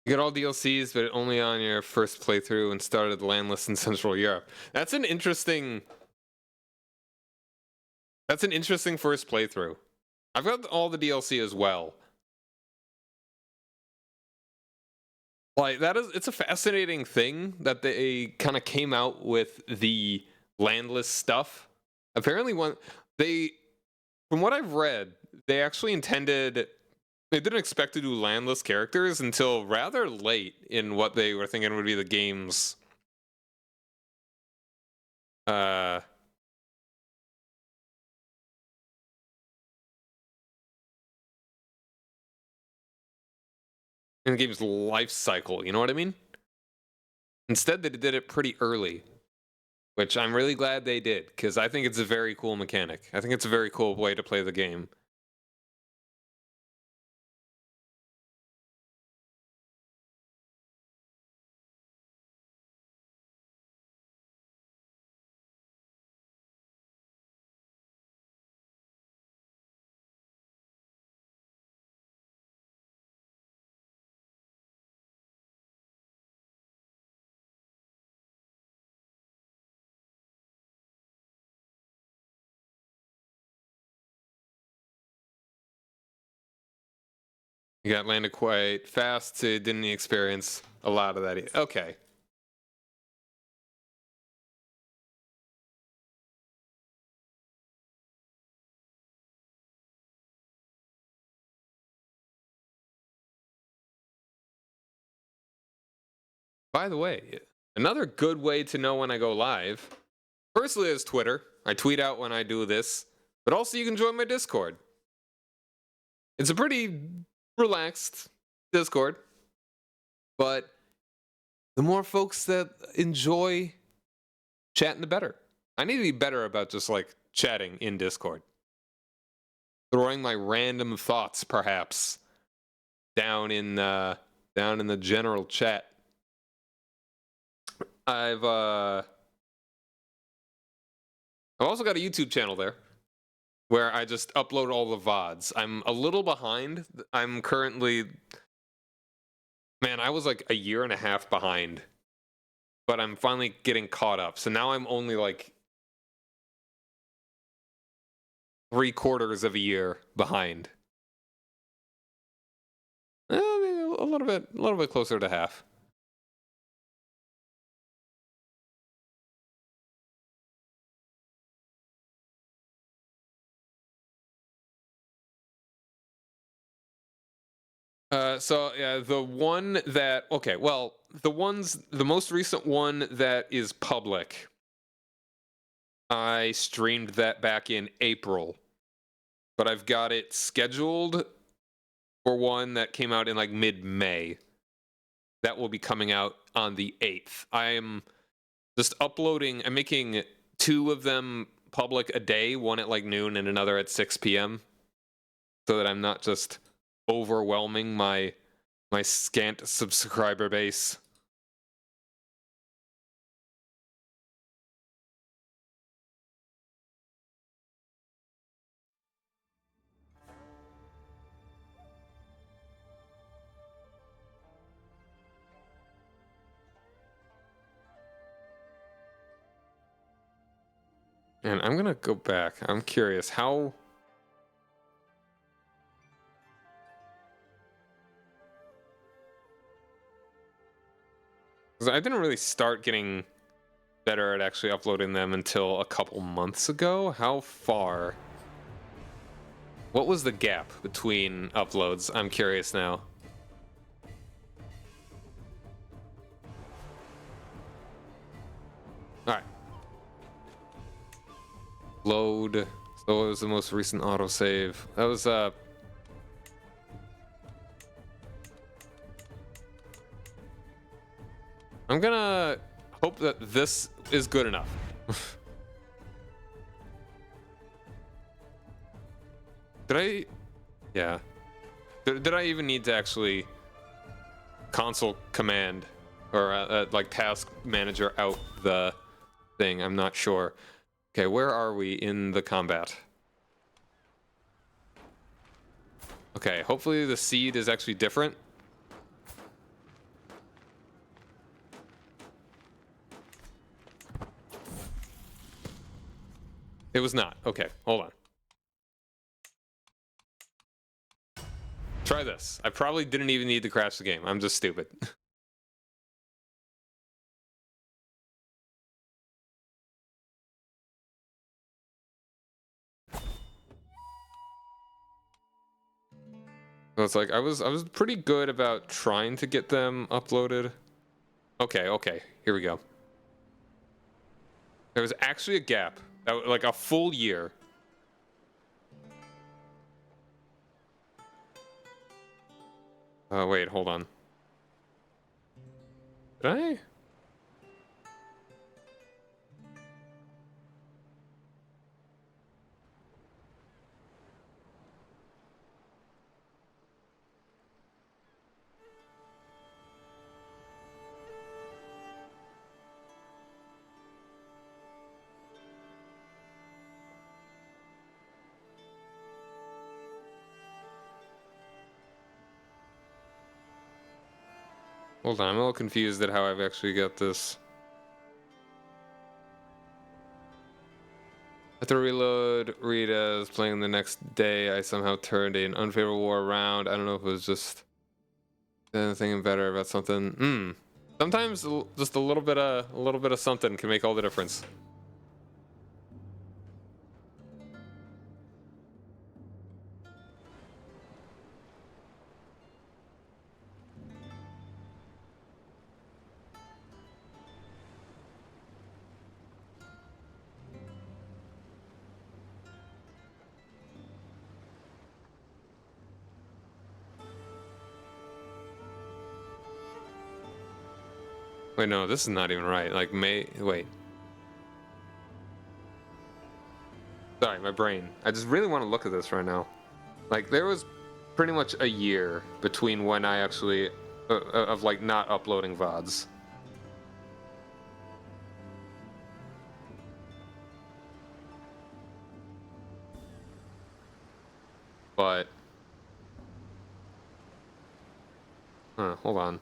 You get all DLCs, but only on your first playthrough and started landless in Central Europe. That's an interesting first playthrough. I've got all the DLC as well. Like, it's a fascinating thing that they kind of came out with the landless stuff. Apparently, from what I've read, they actually they didn't expect to do landless characters until rather late in what they were thinking would be the game's in the game's life cycle, you know what I mean? Instead, they did it pretty early, which I'm really glad they did, because I think it's a very cool mechanic. I think it's a very cool way to play the game. You got landed quite fast, so you didn't experience a lot of that. Okay. By the way, another good way to know when I go live, firstly, is Twitter. I tweet out when I do this, but also you can join my Discord. It's a pretty relaxed Discord, but the more folks that enjoy chatting, the better. I need to be better about just like chatting in Discord, throwing my random thoughts, perhaps, down in the general chat. I've also got a YouTube channel there where I just upload all the VODs. I'm a little behind. I'm currently, man, I was like a year and a half behind, but I'm finally getting caught up. So now I'm only like 3/4 of a year behind. Maybe a little bit closer to half. So yeah, the most recent one that is public, I streamed that back in April, but I've got it scheduled for one that came out in like mid-May. that will be coming out on the 8th. I'm just uploading, I'm making 2 of them public a day, one at like noon and another at 6 p.m. so that I'm not just overwhelming my scant subscriber base. And I'm gonna go back. I'm curious how. Because I didn't really start getting better at actually uploading them until a couple months ago. How far? What was the gap between uploads? I'm curious now. Alright. Load. So what was the most recent autosave? That was I'm gonna hope that this is good enough. Did I? Yeah. Did I even need to actually console command or like task manager out the thing? I'm not sure. Okay, where are we in the combat? Okay, hopefully the seed is actually different. It was not. Okay, hold on. Try this. I probably didn't even need to crash the game. I'm just stupid. So it's like I was pretty good about trying to get them uploaded. Okay, here we go. There was actually a gap, like a full year. Wait, hold on. Did I? Hold on, I'm a little confused at how I've actually got this. After reload, read as playing the next day, I somehow turned an unfavorable war around. I don't know if it was just thinking better about something. Sometimes just a little bit of something can make all the difference. Wait, no, this is not even right. Like, wait. Sorry, my brain. I just really want to look at this right now. Like, there was pretty much a year between when I actually, of like not uploading VODs. But, hold on.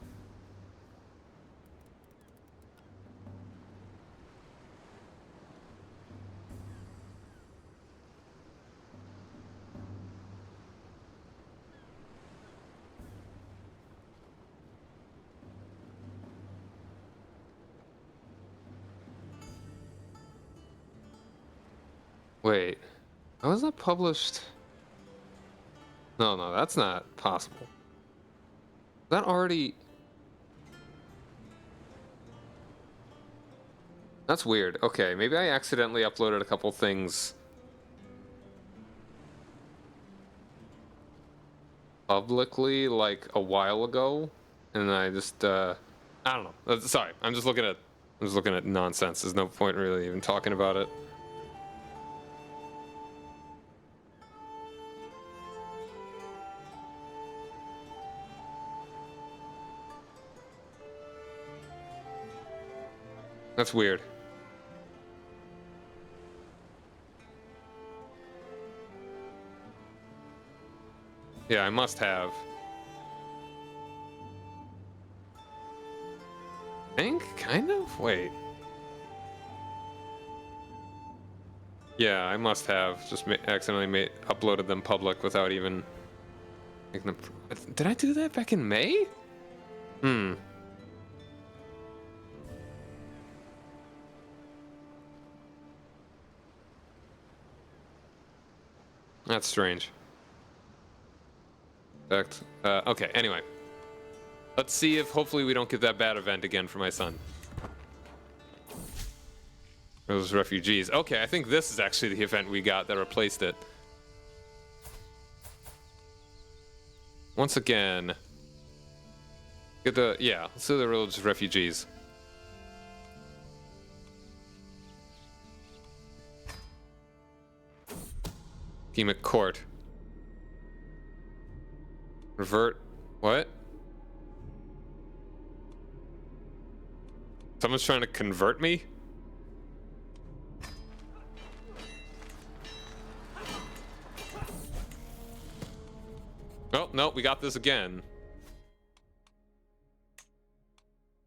Wait, how was that published? No, that's not possible. That already... That's weird. Okay, maybe I accidentally uploaded a couple things publicly, like, a while ago. and I just I don't know. Sorry, I'm just looking at nonsense. There's no point really even talking about it. That's weird. Yeah, I must have. Think? Kind of? Wait. Yeah, I must have just accidentally uploaded them public without even making them. Did I do that back in May? Hmm. That's strange. In fact, okay, anyway. Let's see if hopefully we don't get that bad event again for my son. Those refugees. Okay, I think this is actually the event we got that replaced it. Once again, get the, yeah, let's do the religious refugees. Schemic court. Revert. What? Someone's trying to convert me? Oh, no, we got this again.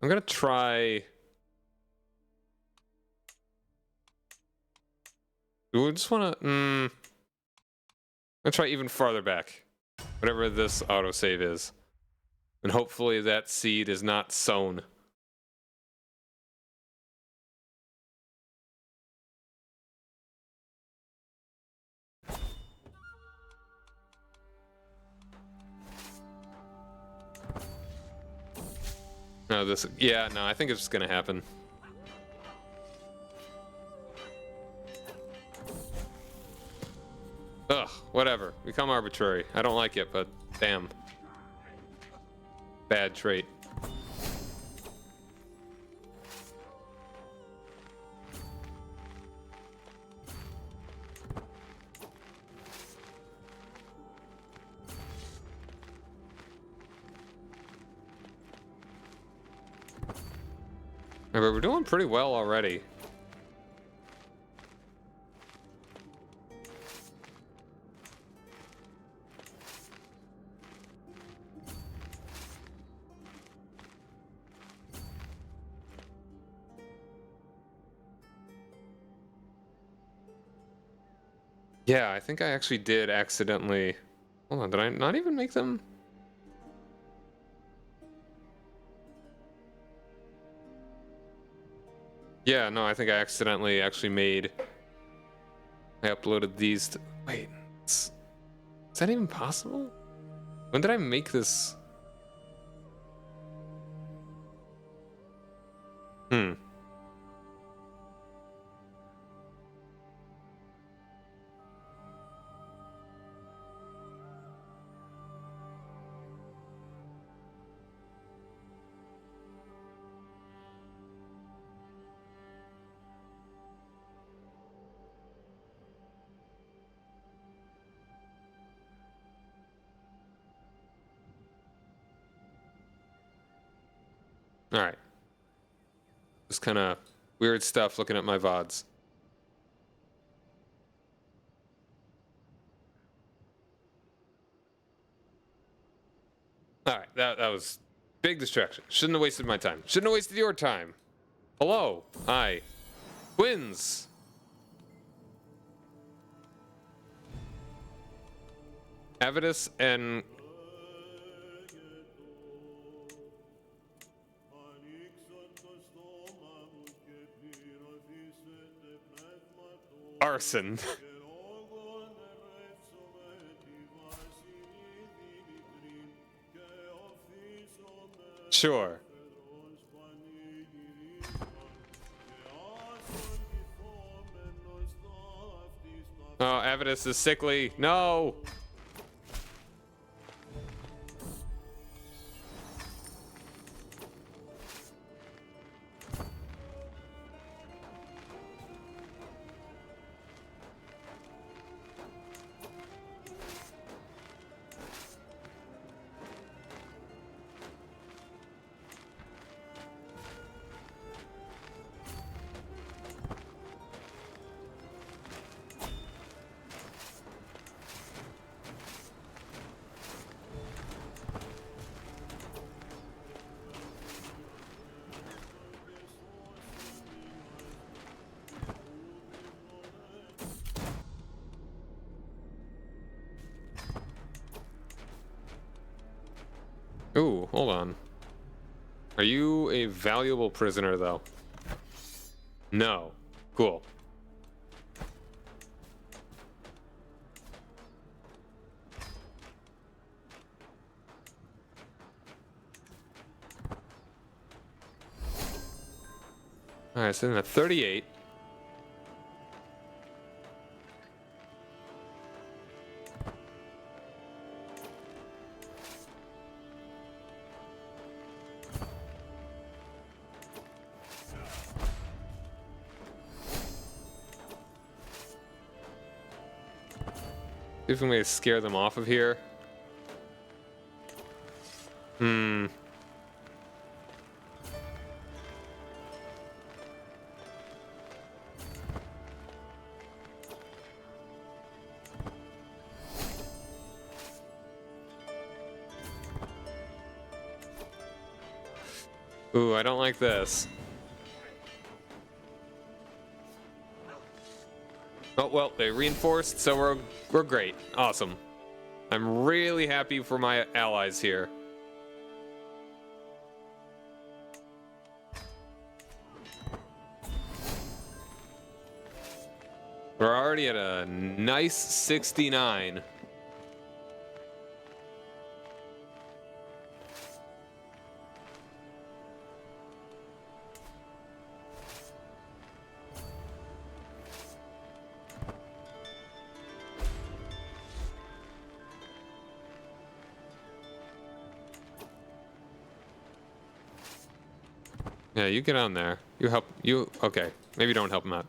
I'm gonna try... Do we just wanna... I'm gonna try even farther back. Whatever this autosave is. And hopefully that seed is not sown. No, this... Yeah, no, I think it's just gonna happen. Ugh, whatever. Become arbitrary. I don't like it, but damn. Bad trait. But we're doing pretty well already. Yeah, I think I actually did accidentally... Hold on, did I not even make them? Yeah, no, I think I accidentally actually made... I uploaded these to... Wait, is that even possible? When did I make this? Hmm. All right. Just kind of weird stuff looking at my VODs. All right, that was big distraction. Shouldn't have wasted my time. Shouldn't have wasted your time. Hello. Hi. Twins. Avidus and... Arson. Sure. Oh, Avidus is sickly. No. Ooh, hold on. Are you a valuable prisoner, though? No. Cool. Alright, so then at 38. See if we may scare them off of here. Hmm. Ooh, I don't like this. Oh, well, they reinforced, so we're great. Awesome. I'm really happy for my allies here. We're already at a nice 69. Yeah, you get on there. Okay. Maybe don't help him out.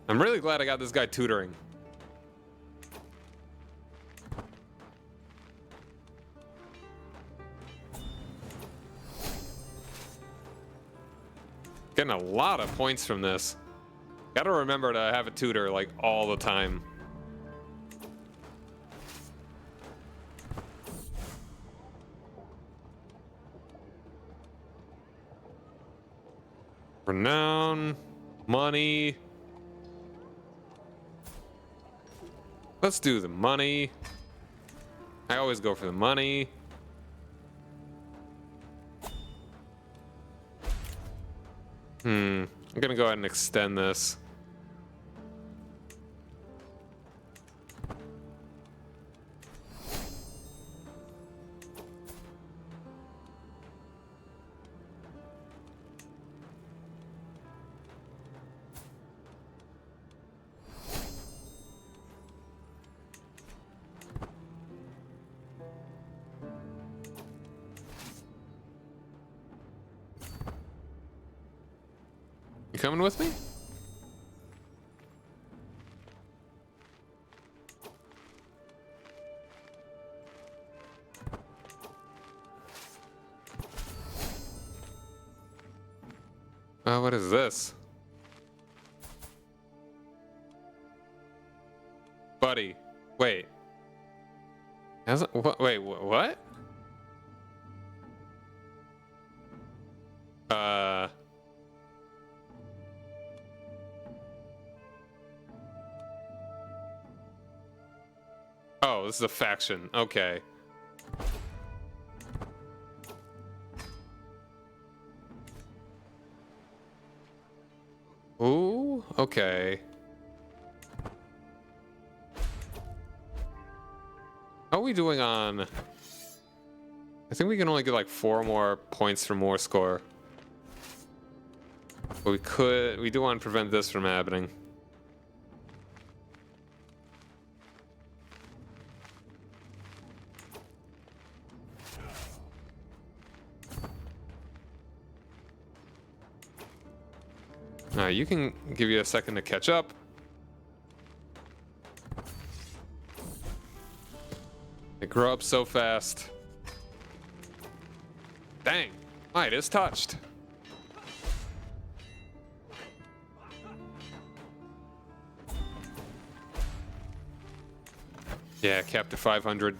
I'm really glad I got this guy tutoring. Getting a lot of points from this. Gotta remember to have a tutor like all the time. Renown, money. Let's do the money. I always go for the money. I'm gonna go ahead and extend this. You coming with me? What is this? Buddy, wait. Wait, what? Oh, this is a faction. Okay. Ooh, okay. How are we doing on... I think we can only get like 4 more points for more score. But we do want to prevent this from happening. You can give you a second to catch up. They grow up so fast. Dang, might is touched. Yeah, capped to 500.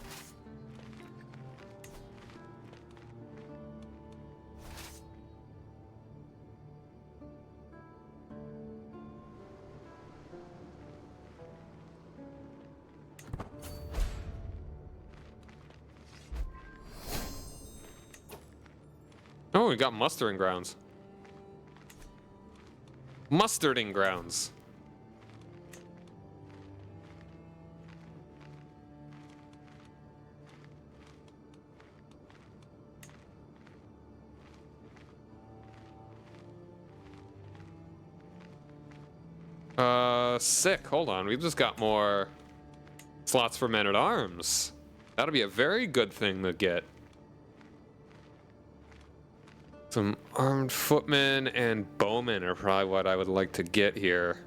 Oh, we got mustering grounds. Mustarding grounds. Sick. Hold on. We've just got more slots for men-at-arms. That'll be a very good thing to get. Some armed footmen and bowmen are probably what I would like to get here.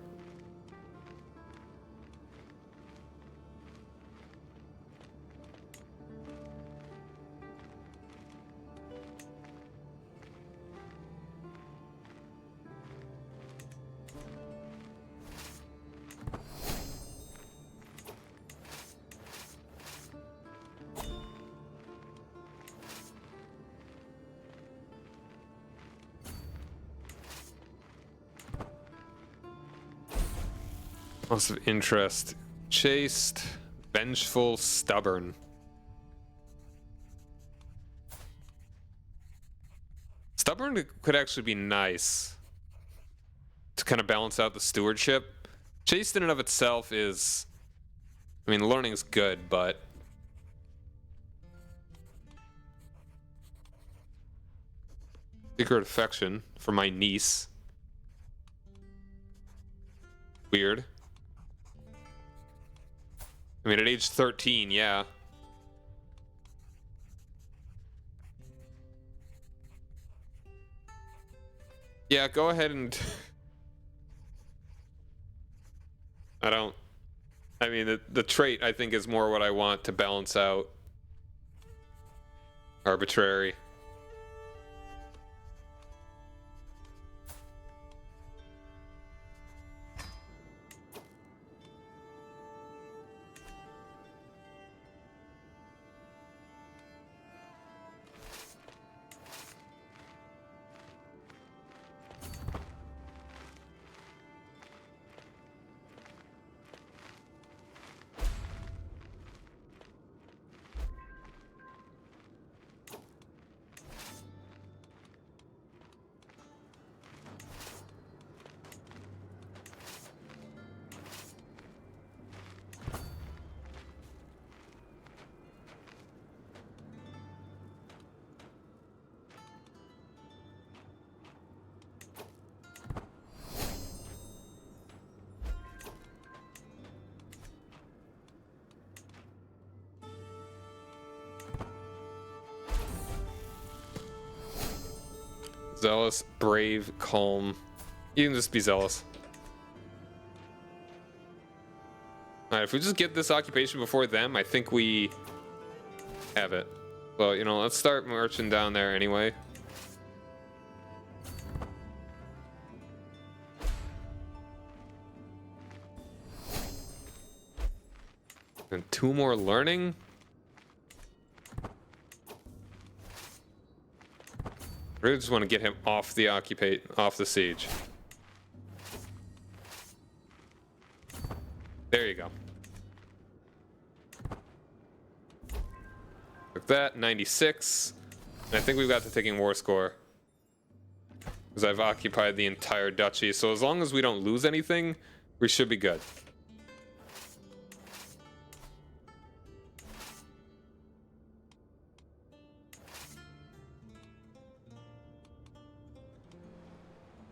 Lots of interest. Chaste, vengeful, stubborn. Stubborn could actually be nice to kind of balance out the stewardship. Chaste in and of itself is, I mean, learning's good, but secret affection for my niece. Weird. I mean, at age 13, yeah. Yeah, go ahead and... I mean, the trait, I think, is more what I want to balance out. Arbitrary. Zealous, brave, calm. You can just be zealous. Alright, if we just get this occupation before them, I think we have it. Well, you know, let's start marching down there anyway. And 2 more learning. I really just want to get him off the off the siege. There you go. Like that, 96. And I think we've got the ticking war score. Because I've occupied the entire duchy. So as long as we don't lose anything, we should be good.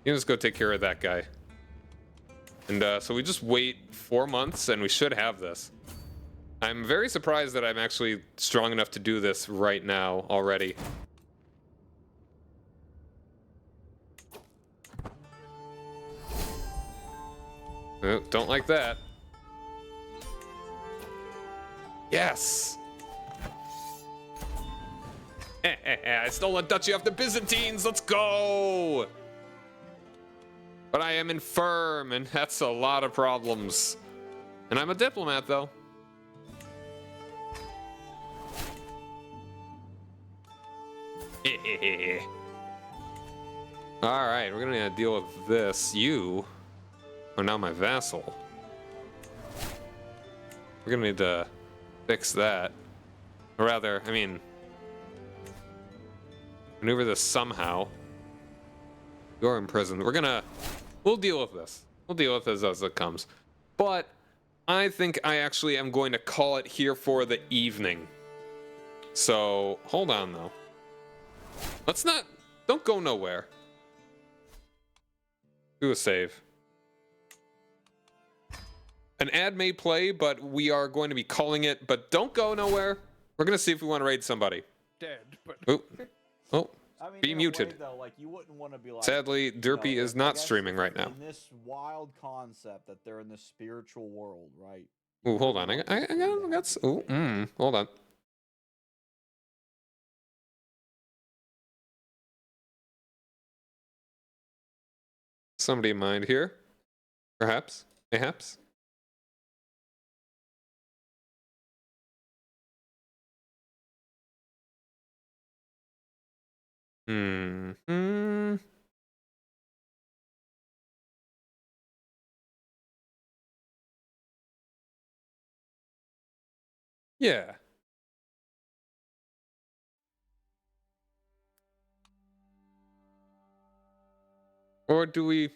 You can just go take care of that guy. And so we just wait 4 months and we should have this. I'm very surprised that I'm actually strong enough to do this right now already. Oh, don't like that. Yes! I stole a duchy off the Byzantines, let's go! But I am infirm, and that's a lot of problems. And I'm a diplomat, though. All right, we're gonna deal with this. You are now my vassal. We're gonna need to fix that. Or rather, I mean, maneuver this somehow. You're in prison. We'll deal with this. We'll deal with this as it comes. But I think I actually am going to call it here for the evening. So, hold on though. Don't go nowhere. Do a save. An ad may play, but we are going to be calling it, but don't go nowhere. We're going to see if we want to raid somebody. Dead, but... Oh. I mean, be muted. Way, though, like, you wouldn't want to be like, sadly, Derpy is not streaming right now. In this wild concept that they're in the spiritual world, right? Ooh, hold on. I got hold on. Somebody in mind here? Perhaps? Mayhaps? Yeah. Or do we...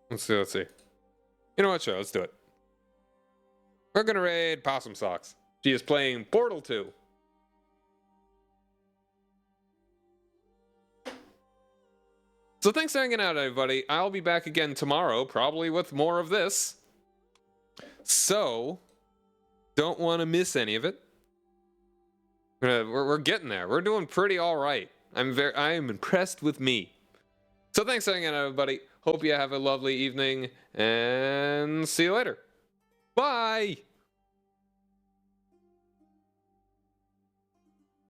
Let's see. You know what, sure, let's do it. We're gonna raid Possum Socks. She is playing Portal 2. So thanks for hanging out, everybody. I'll be back again tomorrow, probably with more of this. So, don't want to miss any of it. We're getting there. We're doing pretty all right. I am impressed with me. So thanks for hanging out, everybody. Hope you have a lovely evening, and see you later. Bye!